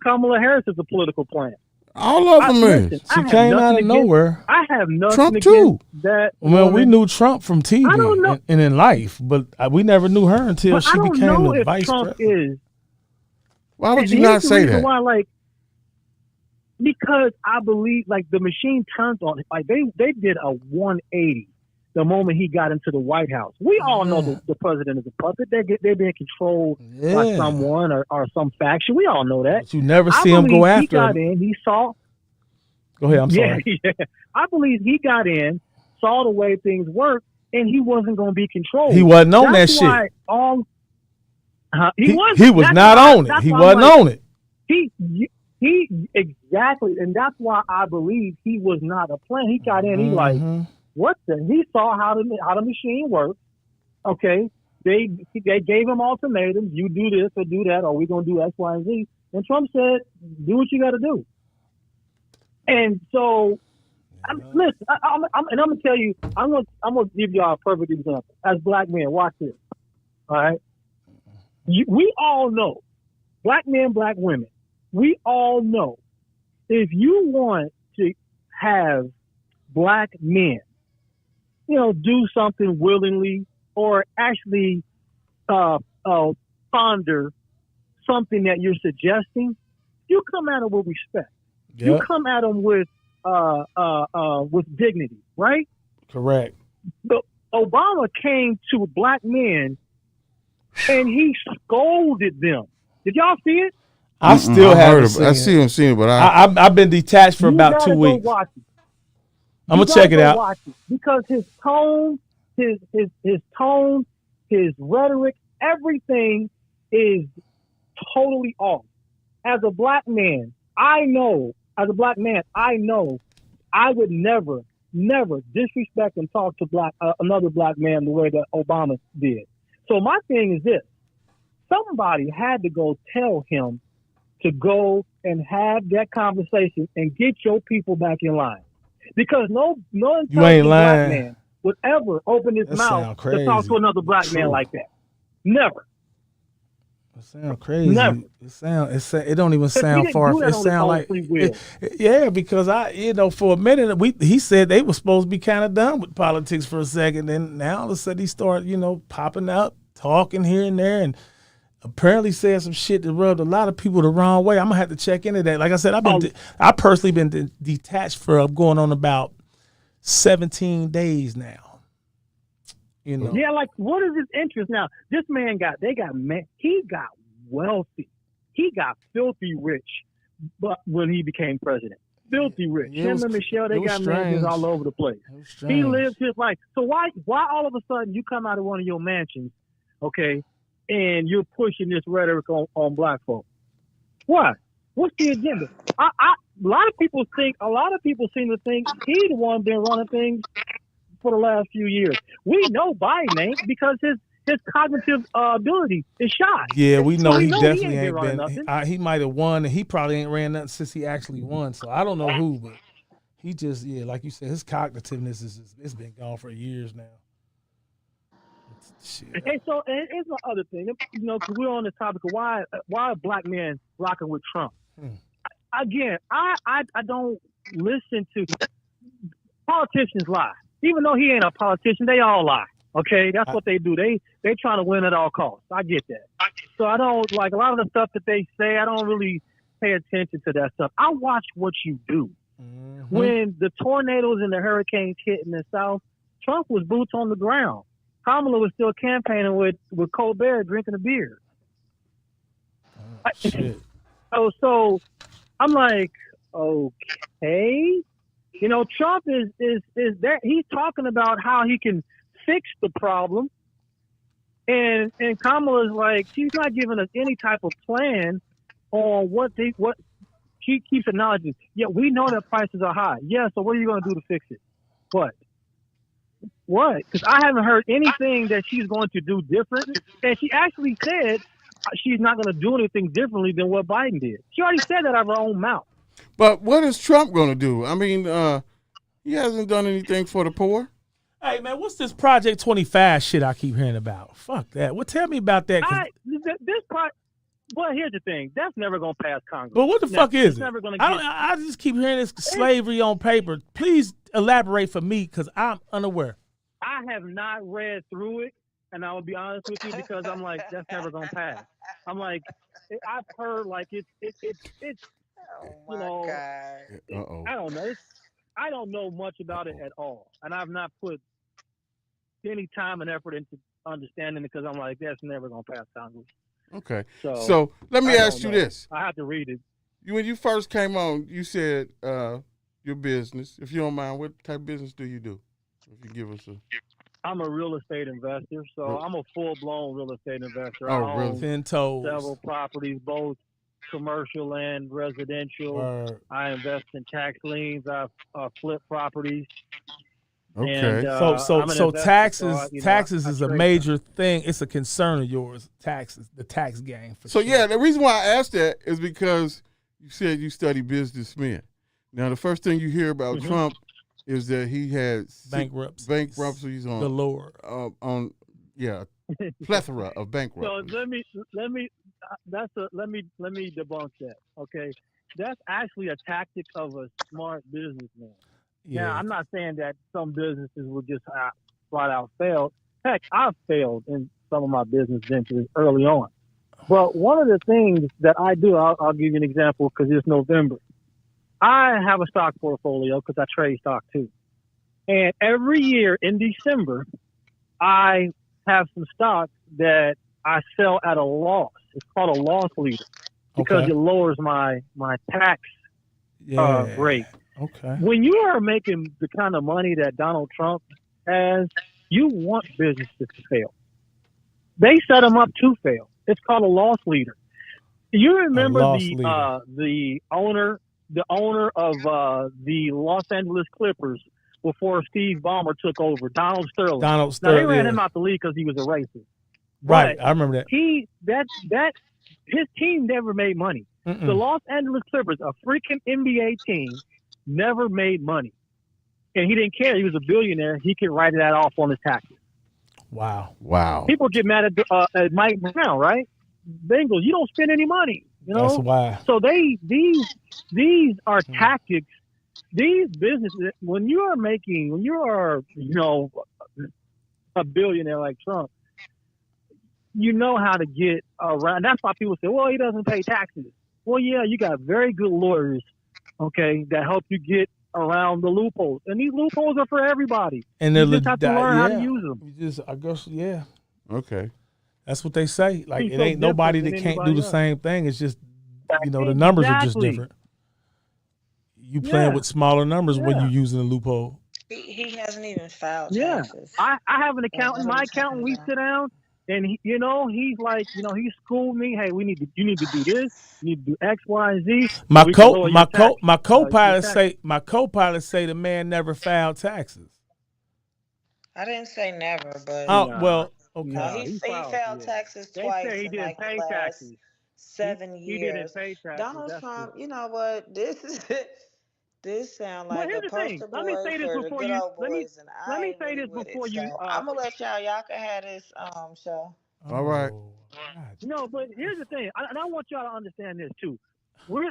Kamala Harris is a political plant. All of them is. She came out of nowhere. I have nothing Trump against too. That. Well, we knew Trump from TV and in life, but we never knew her until she became the vice president. Why would you not say that? Why, because I believe the machine turns on it. They did a 180. The moment he got into the White House, we all know the president is a puppet. They're being controlled by someone or some faction. We all know that. But you never see him go after. He got in. He saw. Go ahead. I'm sorry. Yeah. I believe he got in, saw the way things work, and he wasn't going to be controlled. He wasn't on that shit. He was not on it. He wasn't on it. He exactly, and that's why I believe he was not a plan. He got in. He he saw how the machine works. Okay, they gave him ultimatums. You do this or do that, or we're gonna do X, Y, and Z. And Trump said, "Do what you got to do." And so, listen. I'm gonna tell you. I'm gonna give y'all a perfect example. As black men, watch this. All right. We all know, black men, black women. We all know, if you want to have black men, do something willingly or actually ponder something that you're suggesting, you come at them with respect. Yep. You come at them with dignity, right? Correct. But Obama came to black men and he scolded them. Did y'all see it? I still haven't seen it. I see him seeing it, but I've been detached for about 2 weeks. Watch it. I'm gonna check it out. Watch it because his tone, his tone, his rhetoric, everything is totally off. As a black man, I know I would never disrespect and talk to another black man the way that Obama did. So my thing is this: somebody had to go tell him to go and have that conversation and get your people back in line, because no intelligent black man would ever open his mouth to talk to another black man like that. Never. It sounds crazy. Never. It don't even sound far. It sound like because for a minute he said they were supposed to be kind of done with politics for a second, and now all of a sudden he started popping up, talking here and there, and apparently said some shit that rubbed a lot of people the wrong way. I'm gonna have to check into that. Like I said, I personally been detached for going on about 17 days now. Yeah, like what is his interest now? This man he got wealthy. He got filthy rich, but when he became president. Filthy rich. Him and Michelle, they got mansions all over the place. He lived his life. So why all of a sudden you come out of one of your mansions, okay, and you're pushing this rhetoric on black folk? Why? What's the agenda? A lot of people seem to think he the one been running things for the last few years. We know Biden ain't, because his cognitive ability is shot. Yeah, we know he definitely he ain't been. He might have won, and he probably ain't ran nothing since he actually won. So I don't know who, but he just like you said, his cognitiveness it's been gone for years now. Shit. And so it's the other thing, because we're on the topic of why are black men rocking with Trump. Again, I don't listen to politicians lie. Even though he ain't a politician, they all lie. Okay, that's what they do. They trying to win at all costs. I get that. So I don't like a lot of the stuff that they say. I don't really pay attention to that stuff. I watch what you do. Mm-hmm. When the tornadoes and the hurricanes hit in the South, Trump was boots on the ground. Kamala was still campaigning with Colbert drinking a beer. Shit. So I'm like, okay. Trump is that he's talking about how he can fix the problem, and Kamala is like, she's not giving us any type of plan on what she keeps acknowledging. Yeah, we know that prices are high. Yeah, so what are you going to do to fix it? What? Because I haven't heard anything that she's going to do different, and she actually said she's not going to do anything differently than what Biden did. She already said that out of her own mouth. But what is Trump going to do? I mean, he hasn't done anything for the poor. Hey, man, what's this Project 25 shit I keep hearing about? Fuck that. Well, tell me about that. Well, here's the thing. That's never going to pass Congress. But what the fuck is it? Never gonna I just keep hearing this slavery on paper. Please elaborate for me, because I'm unaware. I have not read through it, and I will be honest with you, because I'm like, that's never going to pass. I'm like, I've heard like it's oh my God. I don't know. I don't know much about it at all, and I've not put any time and effort into understanding it, because I'm like, that's never going to pass Congress. Okay. So let me ask you this. I have to read it. When you first came on, you said your business. If you don't mind, what type of business do you do? If you give us I'm a real estate investor, so I'm a full-blown real estate investor. Oh, really? Several properties, both commercial and residential. I invest in tax liens. I flip properties. Okay. And, so taxes is a major thing. It's a concern of yours. Taxes, the tax game. Yeah, the reason why I asked that is because you said you study businessmen. Now, the first thing you hear about Trump is that he had bankruptcies on galore. Plethora of bankruptcies. So let me debunk that. Okay, that's actually a tactic of a smart businessman. Yeah. Now, I'm not saying that some businesses will just flat out fail. Heck, I've failed in some of my business ventures early on. But one of the things that I do, I'll give you an example because it's November. I have a stock portfolio because I trade stock too. And every year in December, I have some stocks that I sell at a loss. It's called a loss leader because it lowers my tax rate. Okay. When you are making the kind of money that Donald Trump has, you want businesses to fail. They set them up to fail. It's called a loss leader. You remember the owner of the Los Angeles Clippers before Steve Ballmer took over, Donald Sterling. Now they ran him out the league because he was a racist. Right, But I remember that. His team never made money. Mm-mm. The Los Angeles Clippers, a freaking NBA team, never made money, and he didn't care. He was a billionaire. He could write that off on his taxes. Wow. People get mad at Mike Brown, right? Bengals, you don't spend any money. You know, that's why. So these are tactics. These businesses, when you are a billionaire like Trump, you know how to get around. That's why people say, well, he doesn't pay taxes. Well, yeah, you got very good lawyers, okay, that help you get around the loopholes. And these loopholes are for everybody. And you just have to learn how to use them. I guess, yeah. Okay. That's what they say. Like, He's it so ain't nobody that can't do the same thing. It's just, the numbers are just different. You playing with smaller numbers when you're using a loophole. He hasn't even filed taxes. I have an accountant. My accountant, we sit down, and he's like, he schooled me. Hey, you need to do this. You need to do X, Y, and Z. My co-pilot say the man never filed taxes. I didn't say never, but well, okay. No, he filed taxes twice in like the last 7 years. He didn't pay taxes. Donald Trump, you know what? This sound like a poster boy for the good old boys, and I ain't really with it. So I'm gonna let y'all can have this show. All right. No, but here's the thing, and I want y'all to understand this too.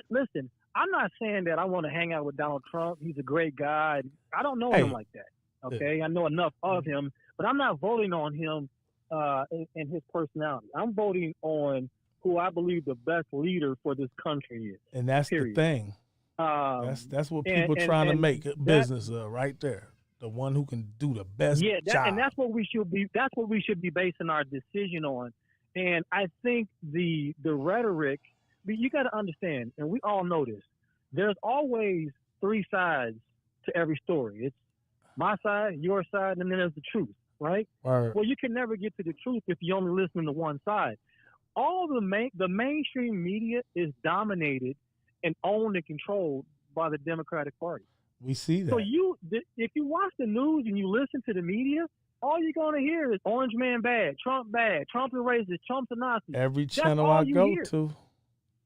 Listen, I'm not saying that I want to hang out with Donald Trump. He's a great guy. I don't know him like that. Okay, I know enough of him, but I'm not voting on him and his personality. I'm voting on who I believe the best leader for this country is. And that's the thing. That's what people trying to make a business of right there. The one who can do the best job. And that's what we should be. That's what we should be basing our decision on. And I think the rhetoric. But you got to understand, and we all know this. There's always three sides to every story. It's my side, your side, and then there's the truth, right? Well, you can never get to the truth if you only listen to one side. All the mainstream media is dominated and owned and controlled by the Democratic Party. We see that. So if you watch the news and you listen to the media, all you're going to hear is Orange Man bad, Trump is racist, Trump's a Nazi. Every channel I go to.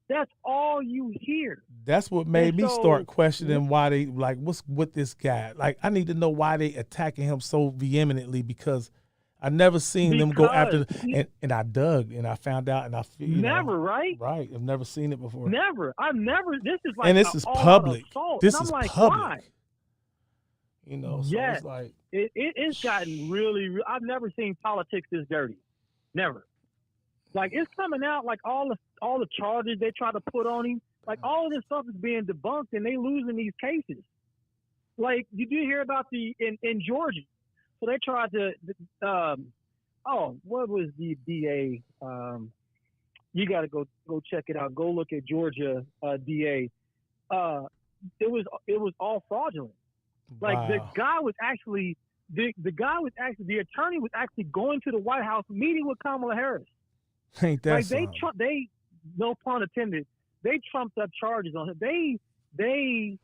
That's all you hear. That's what made me start questioning why they, like, what's with this guy? Like, I need to know why they attacking him so vehemently, because I never seen them go after, and I dug and I found out, and I feel right? Right, I've never seen it before. I've never. This is like, and this is public. This is like, public. Why? So it's like it's gotten really. I've never seen politics this dirty. Never. Like, it's coming out like all the charges they try to put on him. Like, all of this stuff is being debunked, and they losing these cases. Like, did you hear about in Georgia? So they tried to, what was the DA? You got to go check it out. Go look at Georgia DA. It was all fraudulent. Like, the guy was actually, the attorney was actually going to the White House, meeting with Kamala Harris. Ain't that like they no pun intended, they trumped up charges on him. They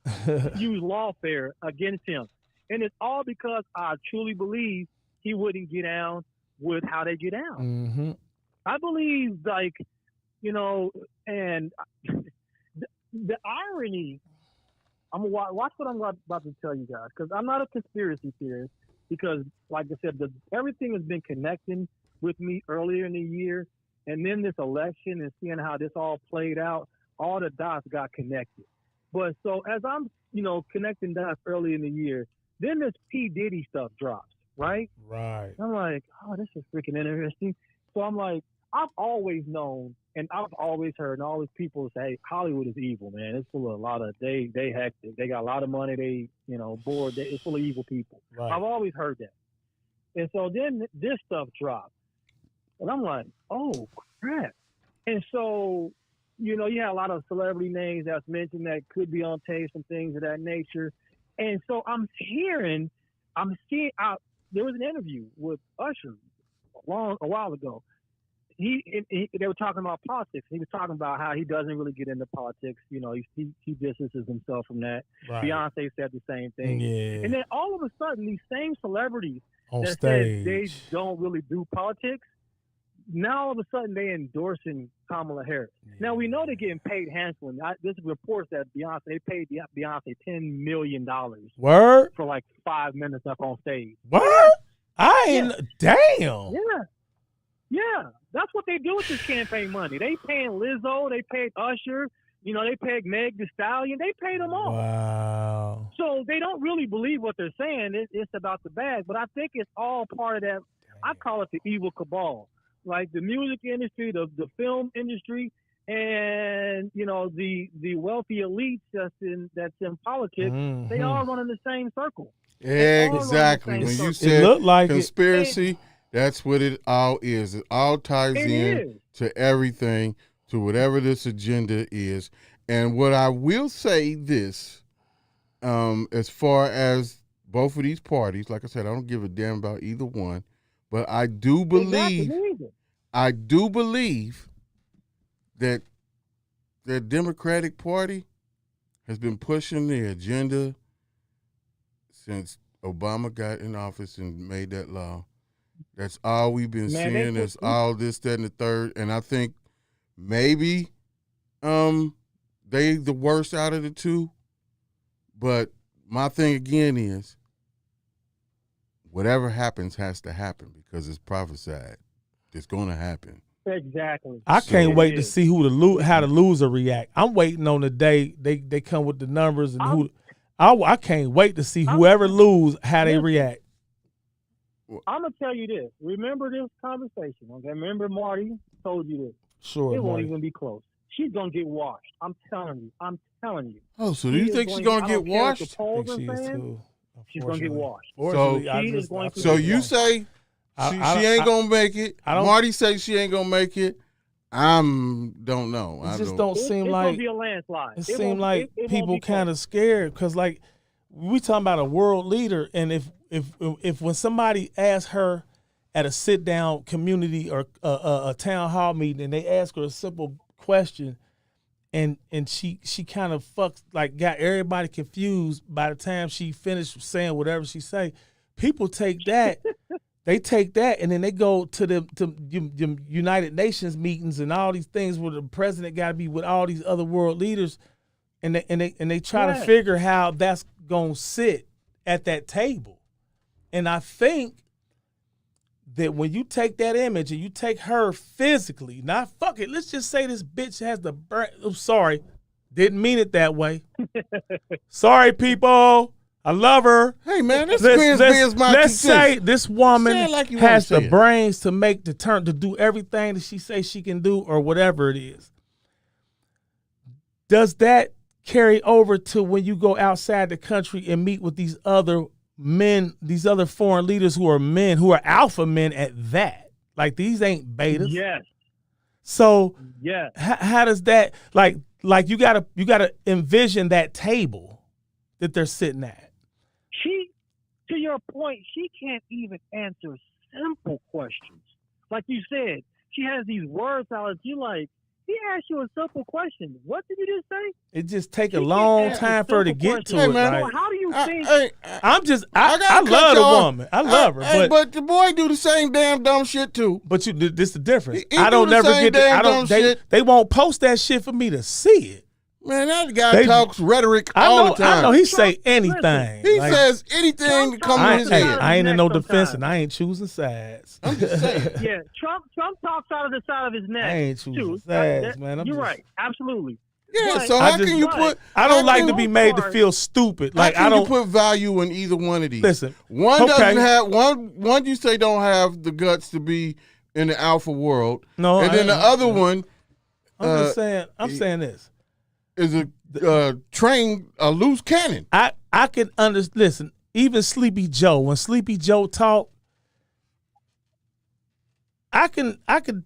use lawfare against him. And it's all because I truly believe he wouldn't get down with how they get down. Mm-hmm. I believe, like, and the irony, I'm gonna watch what I'm about to tell you guys, because I'm not a conspiracy theorist, because, like I said, everything has been connecting with me earlier in the year, and then this election and seeing how this all played out, all the dots got connected. But so as I'm, connecting dots early in the year, then this P. Diddy stuff drops, right? Right. I'm like, oh, this is freaking interesting. So I'm like, I've always known, and I've always heard, and all these people say, hey, Hollywood is evil, man. It's full of a lot of they hectic. They got a lot of money. They bored. It's full of evil people. Right. I've always heard that. And so then this stuff dropped, and I'm like, oh crap. And so you had a lot of celebrity names that's mentioned that could be on tapes and things of that nature. And so I'm seeing there was an interview with Usher a while ago. They were talking about politics. He was talking about how he doesn't really get into politics. He distances himself from that. Right. Beyonce said the same thing. Yeah. And then all of a sudden, these same celebrities on that stage said they don't really do politics, now all of a sudden they endorsing Kamala Harris. Yeah. Now we know they're getting paid handsomely. This reports that they paid Beyonce $10 million. Word? For like 5 minutes up on stage. Word? Damn. Yeah, that's what they do with this campaign money. They paying Lizzo, they paid Usher, they paid Meg Thee Stallion, they paid them all. Wow. So they don't really believe what they're saying. It's about the bag, but I think it's all part of that. I call it the evil cabal, like the music industry, the film industry, and the wealthy elites that's in politics. Mm-hmm. They all run in the same circle. Exactly. When you said conspiracy. That's what it all is. It all ties in to everything, to whatever this agenda is. And what I will say this, as far as both of these parties, like I said, I don't give a damn about either one, but I do believe that the Democratic Party has been pushing the agenda since Obama got in office and made that law. That's all we've been seeing. That's all this, that, and the third. And I think maybe they the worst out of the two. But my thing again is whatever happens has to happen because it's prophesied. It's going to happen. Exactly. I can't wait to see how the loser react. I'm waiting on the day they come with the numbers and I can't wait to see whoever lose how they react. I'm gonna tell you this. Remember this conversation, okay? Remember Marty told you this. Sure. It won't even be close. She's gonna get washed. I'm telling you. Oh, so do you think she's gonna get washed? She's gonna get washed. So you say she ain't gonna make it. Marty say she ain't gonna make it. Don't know. It just don't seem like it's gonna be a landslide. It seems like people kind of scared because, like, we talking about a world leader, and if when somebody asks her at a sit down community or a town hall meeting, and they ask her a simple question, and she kind of got everybody confused by the time she finished saying whatever she say, people take that. They take that and then they go to the United Nations meetings and all these things where the president got to be with all these other world leaders, and they try to figure how that's gonna sit at that table. And I think that when you take that image and you take her physically, not fuck it, let's just say this bitch has the brain. I'm sorry, didn't mean it that way. Sorry, people. I love her. Hey, man, let's say this woman has the brains to make the turn to do everything that she says she can do or whatever it is. Does that carry over to when you go outside the country and meet with these other men, these other foreign leaders who are men, who are alpha men at that? Like, these ain't betas. Yes. So how does that, like you gotta envision that table that they're sitting at. To your point, she can't even answer simple questions. Like you said, she has these word salads. You like, he asked you a simple question. What did you just say? It just take a long time for her to get to it. Man, how do you think? I love the woman. I love her. But the boy do the same damn dumb shit too. But this is the difference. I don't never get. They won't post that shit for me to see it. Man, that guy talks rhetoric all the time. I know he say anything. He says anything that comes in his head. I ain't in no defense, and I ain't choosing sides. I'm just saying. Yeah, Trump talks out of the side of his neck. I ain't choosing sides, man. You're right, absolutely. Yeah, so how can you put? I don't like to be made to feel stupid. Like, how can you put value in either one of these? Listen, one doesn't have one. You say don't have the guts to be in the alpha world. No, and then the other one. I'm just saying. I'm saying this is a loose cannon. I can understand. Listen, even Sleepy Joe, when Sleepy Joe talk, I can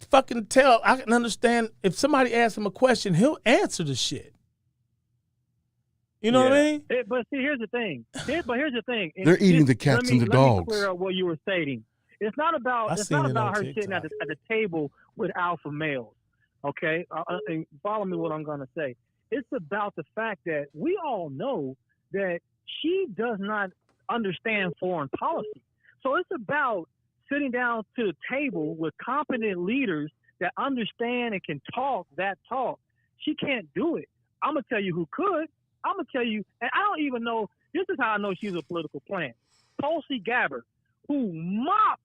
fucking tell. I can understand if somebody asks him a question, he'll answer the shit. You know what I mean? But see, here's the thing. Here's the thing. They're eating the cats and the dogs. Let me clear up what you were stating. It's not about her sitting at the table with alpha males. Okay, and follow me what I'm going to say. It's about the fact that we all know that she does not understand foreign policy. So it's about sitting down to the table with competent leaders that understand and can talk that talk. She can't do it. I'm going to tell you who could. I'm going to tell you, and I don't even know, this is how I know she's a political plant. Tulsi Gabbard, who mopped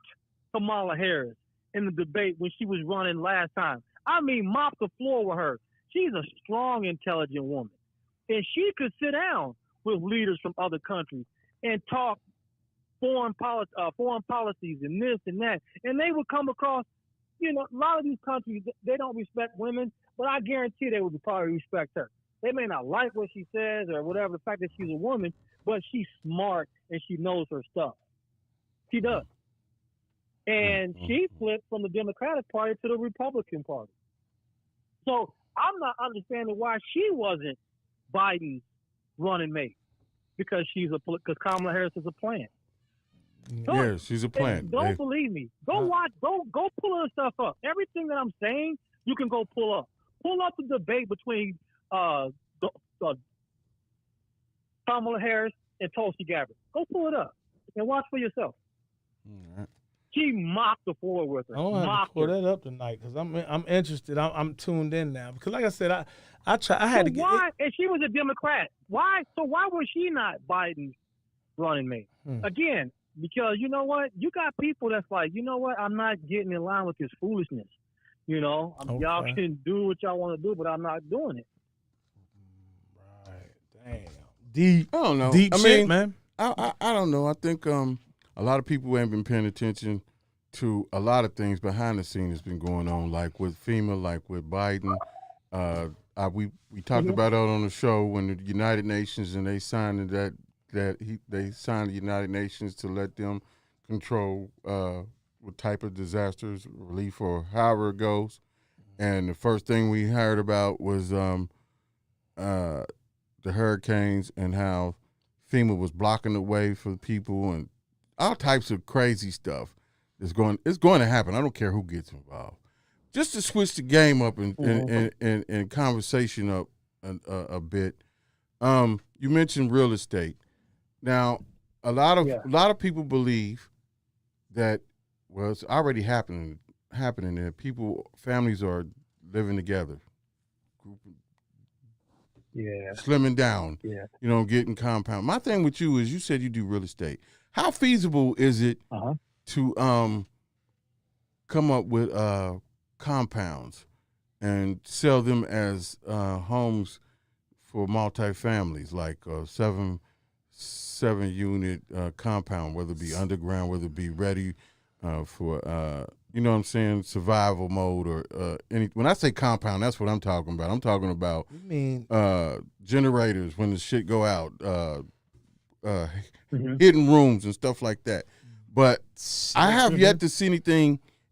Kamala Harris in the debate when she was running last time. I mean, mopped the floor with her. She's a strong, intelligent woman. And she could sit down with leaders from other countries and talk foreign policies and this and that. And they would come across, a lot of these countries, they don't respect women, but I guarantee they would probably respect her. They may not like what she says or whatever, the fact that she's a woman, but she's smart and she knows her stuff. She does. And she flipped from the Democratic Party to the Republican Party. So I'm not understanding why she wasn't Biden's running mate, because Kamala Harris is a plant. Yeah, she's a plant. Don't believe me. Go watch. Go pull her stuff up. Everything that I'm saying, you can go pull up. Pull up the debate between Kamala Harris and Tulsi Gabbard. Go pull it up and watch for yourself. All right. She mopped the floor with her. I don't have to pull that up tonight because I'm interested. I'm tuned in now because, like I said, I had to get. Why? And she was a Democrat. Why? So why was she not Biden's running mate? Again, because you know what? You got people that's like, you know what? I'm not getting in line with this foolishness. Y'all can do what y'all want to do, but I'm not doing it. Right. Damn. Deep. I don't know. Deep shit, man. I don't know. I think a lot of people haven't been paying attention to a lot of things behind the scenes that's been going on, like with FEMA, like with Biden. We talked about it on the show when the United Nations and they signed they signed the United Nations to let them control what type of disasters relief or however it goes. And the first thing we heard about was the hurricanes and how FEMA was blocking the way for people and all types of crazy stuff. It's going to happen. I don't care who gets involved. Just to switch the game up and conversation up a bit. You mentioned real estate. Now, a lot of people believe that it's already happening there. Families are living together. Yeah. Slimming down. Yeah. Getting compound. My thing with you is you said you do real estate. How feasible is it to come up with compounds and sell them as homes for multifamilies, like a seven unit compound, whether it be underground, whether it be ready for survival mode or any. When I say compound, that's what I'm talking about. I'm talking about generators when the shit go out, hidden rooms and stuff like that. But I have yet to see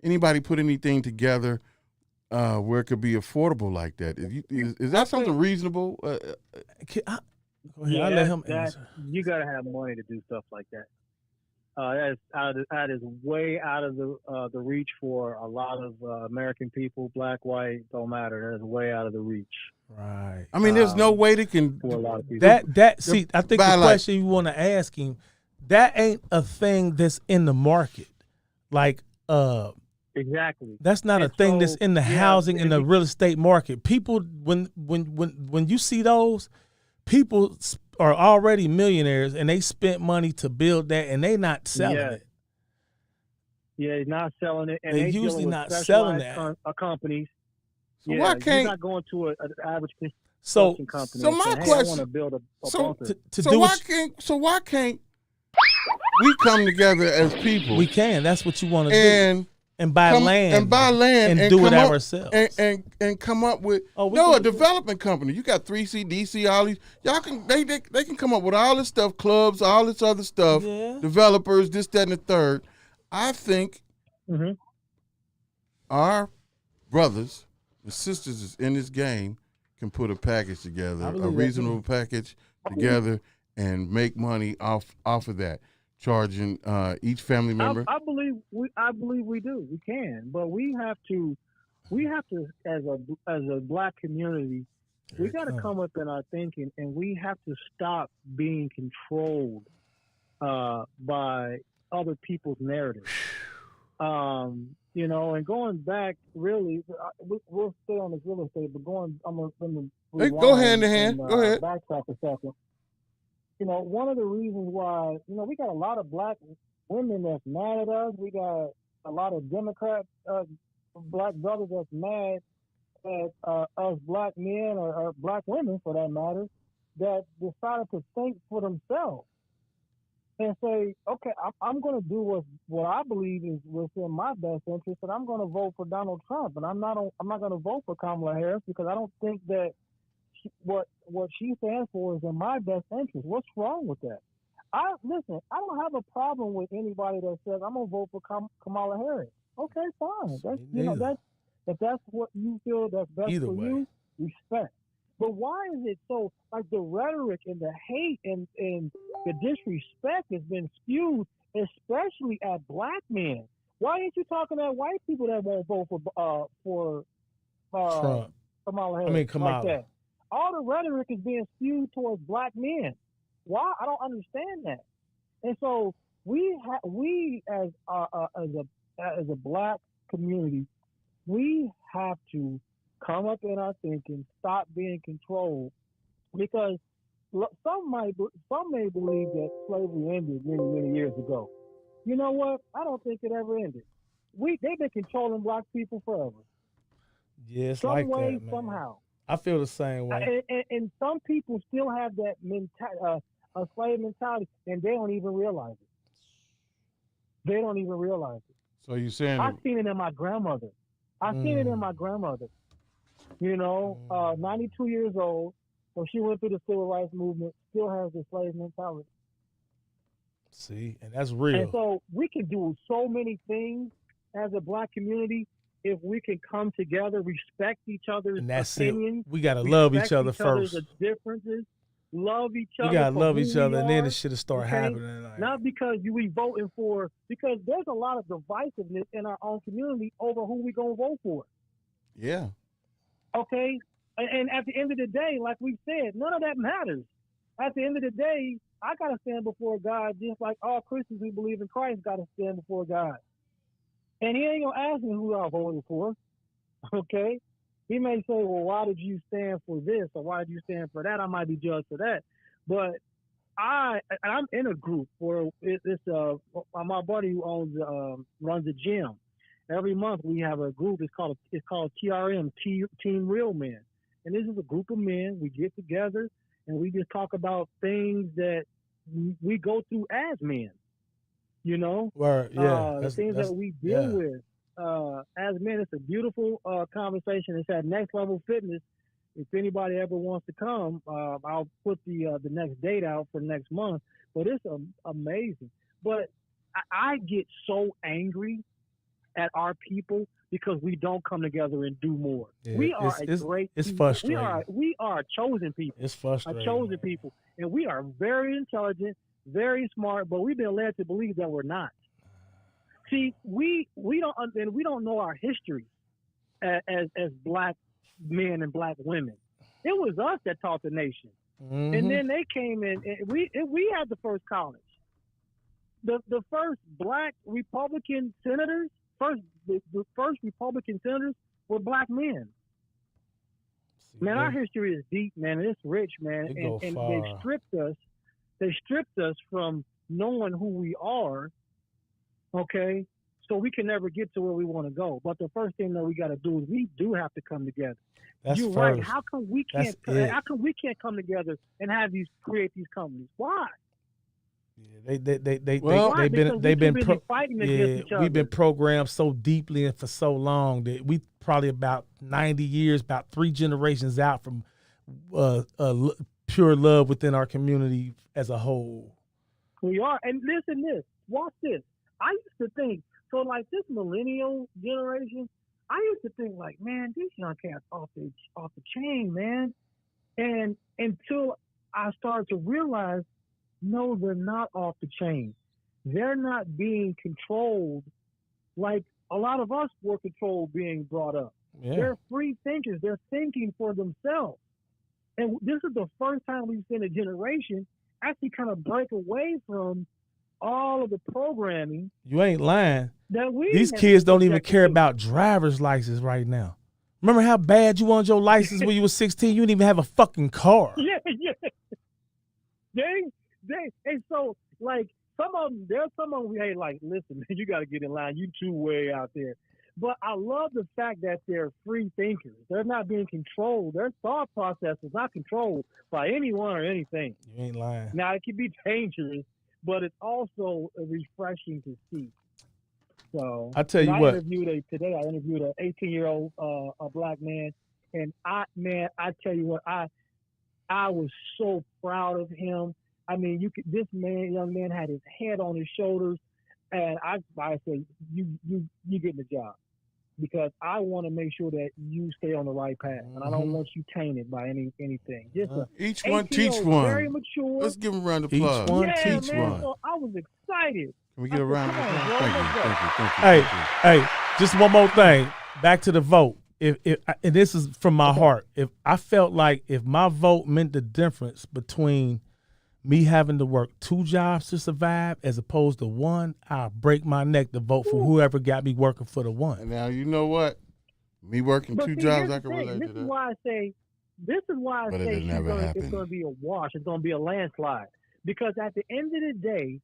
anybody put anything together where it could be affordable like that. Is that something reasonable? I'll let him answer. You got to have money to do stuff like that. That is way out of the reach for a lot of American people. Black, white, don't matter. That is way out of the reach. Right. I mean, there's no way they can. For a lot of people. I think the question you want to ask him, that ain't a thing that's in the market. Like, exactly. That's not a thing that's in the housing and the real estate market. People, when you see those, people are already millionaires and they spent money to build that and they not selling it. Yeah, not selling it. And they usually not selling that. Companies. So why can't you're not going to an average construction company? So my question. I want to build a why can't we come together as people? We can. That's what you want to do. And and buy land and do it ourselves and come up with a development company. You got 3C, DC, all these. Y'all can they can come up with all this stuff, clubs, all this other stuff, developers, this, that, and the third. I think our brothers and sisters is in this game can put a package together, a reasonable package together, and make money off of that, charging each family member. I believe we do. We can, but we have to as a black community, we got to come up in our thinking, and we have to stop being controlled by other people's narratives. And going back, really, we'll stay on this real estate, but go hand in hand. Go ahead. Backtrack a second. One of the reasons why, we got a lot of black women that's mad at us. We got a lot of Democrat black brothers that's mad at us black men or black women, for that matter, that decided to think for themselves and say, okay, I'm going to do what I believe is within my best interest, and I'm going to vote for Donald Trump, and I'm not going to vote for Kamala Harris because I don't think that what she stands for is in my best interest. What's wrong with that? I don't have a problem with anybody that says I'm gonna vote for Kamala Harris. Okay, fine. If that's what you feel that's best for you, respect. But why is it so, like, the rhetoric and the hate and the disrespect has been spewed, especially at black men? Why ain't you talking at white people that won't vote for Trump? Kamala Harris? I mean, Kamala. Like that? All the rhetoric is being skewed towards black men. Why? I don't understand that. And so we as a black community, we have to come up in our thinking, stop being controlled, because some may believe that slavery ended many years ago. You know what? I don't think it ever ended. They've been controlling black people forever. Yeah, it's some like way, that, man. Somehow. I feel the same way. And some people still have that a slave mentality, and they don't even realize it. So you're saying I've seen it in my grandmother. 92 years old, when she went through the civil rights movement, still has the slave mentality. See, and that's real. And so we can do so many things as a black community if we can come together, respect each other's opinions. We gotta love each other first. Differences, love each other. We gotta love each other, and then the shit will start happening. Not because we voting for, because there's a lot of divisiveness in our own community over who we gonna vote for. Yeah. Okay, and at the end of the day, like we said, none of that matters. At the end of the day, I gotta stand before God, just like all Christians who believe in Christ gotta stand before God. And he ain't gonna ask me who I voted for. Okay? He may say, well, why did you stand for this or why did you stand for that? I might be judged for that. But I'm in a group where it's my buddy who runs a gym. Every month we have a group. It's called TRM, Team Real Men. And this is a group of men. We get together and we just talk about things that we go through as men. The things that we deal with as men. It's a beautiful conversation. It's at Next Level Fitness. If anybody ever wants to come, I'll put the next date out for next month. But it's amazing. But I get so angry at our people because we don't come together and do more. Yeah, we are it's frustrating. We are a chosen people. It's frustrating. A chosen people, and we are very intelligent, very smart, but we've been led to believe that we're not. See, we don't know our history as black men and black women. It was us that taught the nation, and then they came in. And we had the first college. The first black Republican senators, the first Republican senators were black men. Man, our history is deep, man, and it's rich, man. And they stripped us from knowing who we are, okay, so we can never get to where we want to go. But the first thing that we got to do is we do have to come together. You're right. How come we can't come together and create these companies? Why? They've been fighting against each other. We've been programmed so deeply and for so long that we probably about 90 years, about 3 generations out from pure love within our community as a whole. We are, and listen, watch this. I used to think so, like this millennial generation. I used to think like, man, these young cats off the chain, man. And until I started to realize, no, they're not off the chain. They're not being controlled like a lot of us were controlled being brought up. Yeah. They're free thinkers. They're thinking for themselves. And this is the first time we've seen a generation actually kind of break away from all of the programming. You ain't lying. These kids don't even care about driver's license right now. Remember how bad you wanted your license when you were 16? You didn't even have a fucking car. Yeah. And so, like, there's some of them, hey, like, listen, man, you got to get in line. You too way out there. But I love the fact that they're free thinkers. They're not being controlled. Their thought process is not controlled by anyone or anything. You ain't lying. Now, it can be dangerous, but it's also refreshing to see. So I tell you what. Today I interviewed an 18-year-old a black man, and I tell you what, I was so proud of him. I mean, this young man had his head on his shoulders, and I say, you getting the job, because I want to make sure that you stay on the right path, and I don't want you tainted by anything. Just each one teach one. Very mature. Let's give him a round of applause. Each one teach one. So I was excited. Can we get a round of applause? Thank you. Hey, just one more thing. Back to the vote. If and this is from my heart. If I felt like if my vote meant the difference between me having to work 2 jobs to survive as opposed to 1, I'll break my neck to vote for whoever got me working for the 1. And now you know what? Me working 2 jobs, I can relate to that. This is why I say it's going to be a wash. It's going to be a landslide, because at the end of the day,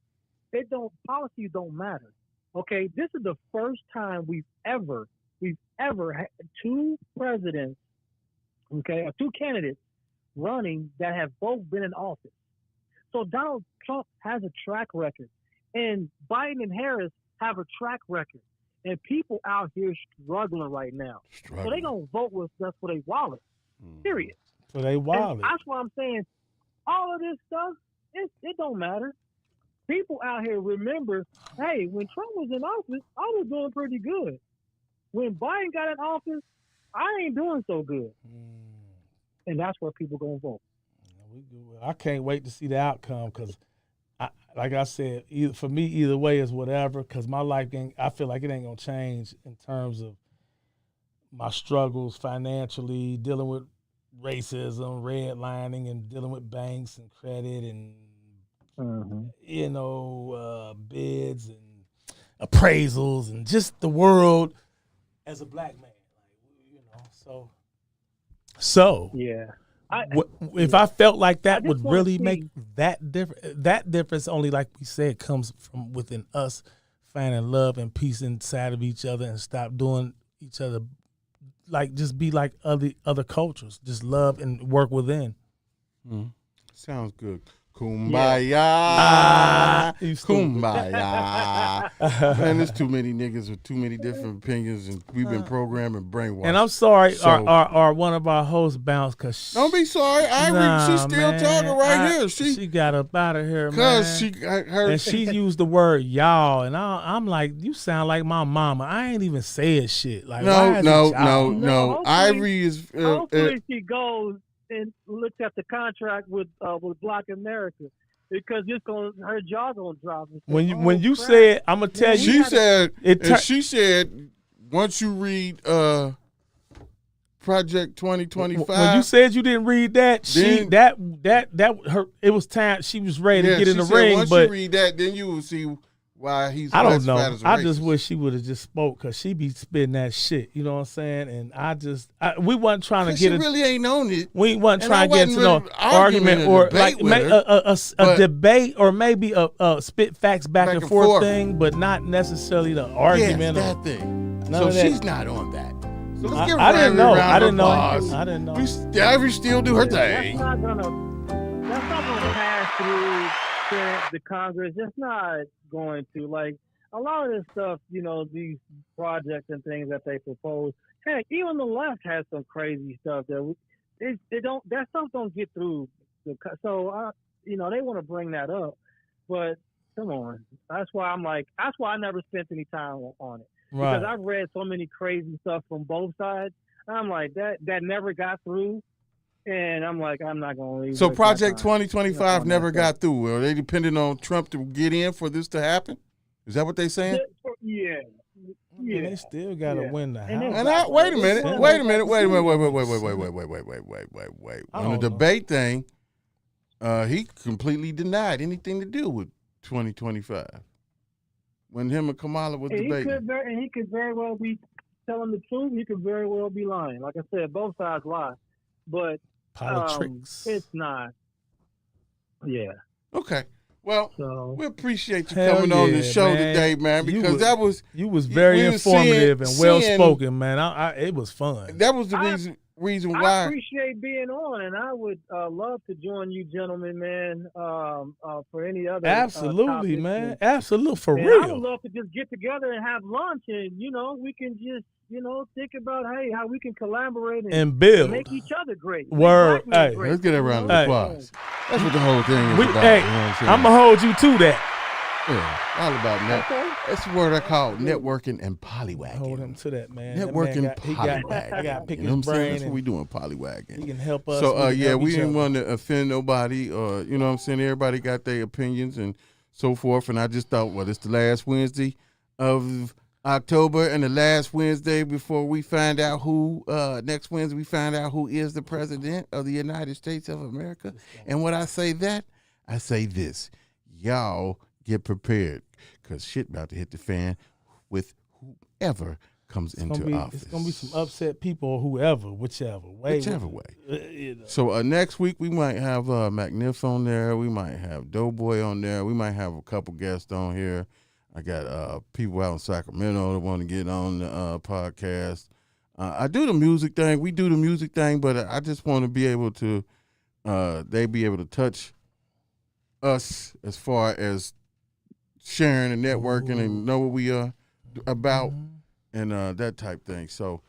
policies don't matter. Okay, this is the first time we've ever had 2 presidents, okay, or 2 candidates running that have both been in office. So Donald Trump has a track record, and Biden and Harris have a track record, and people out here struggling right now. So they're going to vote with just for their wallet, period. For their wallet. And that's why I'm saying all of this stuff, it don't matter. People out here remember, hey, when Trump was in office, I was doing pretty good. When Biden got in office, I ain't doing so good. And that's where people going to vote. I can't wait to see the outcome, because, like I said, for me, either way is whatever, because my life, I feel like it ain't going to change in terms of my struggles financially, dealing with racism, redlining, and dealing with banks and credit and, bids and appraisals and just the world as a black man. So yeah. If I felt like that would really make that difference only, like we said, comes from within us finding love and peace inside of each other and stop doing each other, like just be like other cultures, just love and work within. Sounds good. Kumbaya. Kumbaya. Man, there's too many niggas with too many different opinions, and we've been programmed and brainwashed. And I'm sorry, our one of our hosts bounced, because don't be sorry. She's still talking right here. She got up out of here, man. Because she used the word y'all, and I'm like, you sound like my mama. I ain't even said shit. Like, no. Ivory is. Hopefully she goes and looked at the contract with Black America, because her jaw gonna drop. When you said, I'm gonna tell you, she said once you read Project 2025. When you said you didn't read that, it was time. She was ready to get in the ring. Once you read that, then you will see why he's. I don't know. I just wish she would have just spoke, because she be spitting that shit. You know what I'm saying? And we wasn't trying to get. She really ain't known it. We wasn't trying to get into no argument or like a debate, or maybe a spit facts back and forth thing, but not necessarily the argument. Yes, that thing. So she's not on that. So let's give her I didn't know. Ivory still do her thing. That's not gonna pass through Senate, the Congress, it's not going to. Like, a lot of this stuff, you know, these projects and things that they propose, heck, even the left has some crazy stuff that that stuff don't get through. So, you know, they want to bring that up. But come on. That's why I never spent any time on it. Right. Because I've read so many crazy stuff from both sides. I'm like, that never got through. And I'm like, I'm not going to leave. So Project 2025 never got through. Are they depending on Trump to get in for this to happen? Is that what they saying? Yeah. Yeah, they still got to win the House. And wait a minute. On the debate thing, he completely denied anything to do with 2025 when him and Kamala was debating. He could very well be telling the truth. He could very well be lying. Like I said, both sides lie, but politics. It's not. Yeah. Okay. Well, we appreciate you Hell coming on the show today, man, because you was very informative and well spoken, man. It was fun. That was the reason why. I appreciate being on, and I would love to join you gentlemen, man, for any other absolutely, man. Absolutely, for and real. I would love to just get together and have lunch, and, you know, we can just, you know, think about, hey, how we can collaborate and build. Make each other great. Word. Hey, let's get a round of applause. That's what the whole thing is about. Hey, you know what I'm going to hold you to that. Yeah, all about that. That's the word I call networking and polywagging. Hold him to that, man. Networking, polywagging. I got to pick you know his what I'm saying? brain. That's what we doing, polywagging. He can help us. So, yeah, we didn't want to offend nobody. You know what I'm saying? Everybody got their opinions and so forth. And I just thought, well, it's the last Wednesday of October and the last Wednesday before we find out next Wednesday we find out who is the president of the United States of America. And when I say that, I say this. Y'all get prepared, because shit about to hit the fan with whoever comes into office. It's going to be some upset people or whichever way. You know. So next week we might have McNiff on there. We might have Doughboy on there. We might have a couple guests on here. I got people out in Sacramento that want to get on the podcast. I do the music thing. We do the music thing, but I just want to be able to, they be able to touch us as far as sharing and networking and know what we are about and that type thing. So,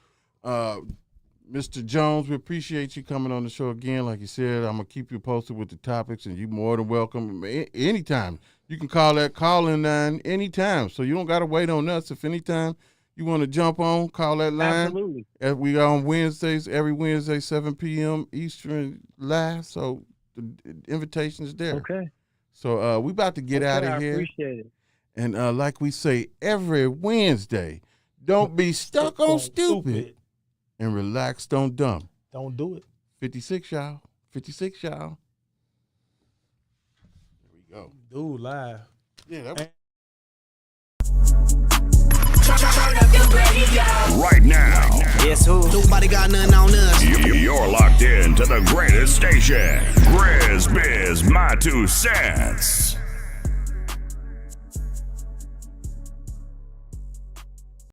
Mr. Jones, we appreciate you coming on the show again. Like you said, I'm going to keep you posted with the topics, and you're more than welcome. Anytime. You can call that call-in line anytime. So you don't got to wait on us. If anytime you want to jump on, call that line. Absolutely. We are on Wednesdays, every Wednesday, 7 p.m. Eastern live. So the invitation is there. Okay. So we about to get out of here. I appreciate it. And like we say every Wednesday, don't be stuck on stupid and relaxed on dumb. Don't do it. 56, y'all. 56, y'all. There we go. Dude, live. Yeah, that was. Right now, Guess who? Nobody got nothing on us. you're locked in to the greatest station, GRIZZBIZ My 2 Cents.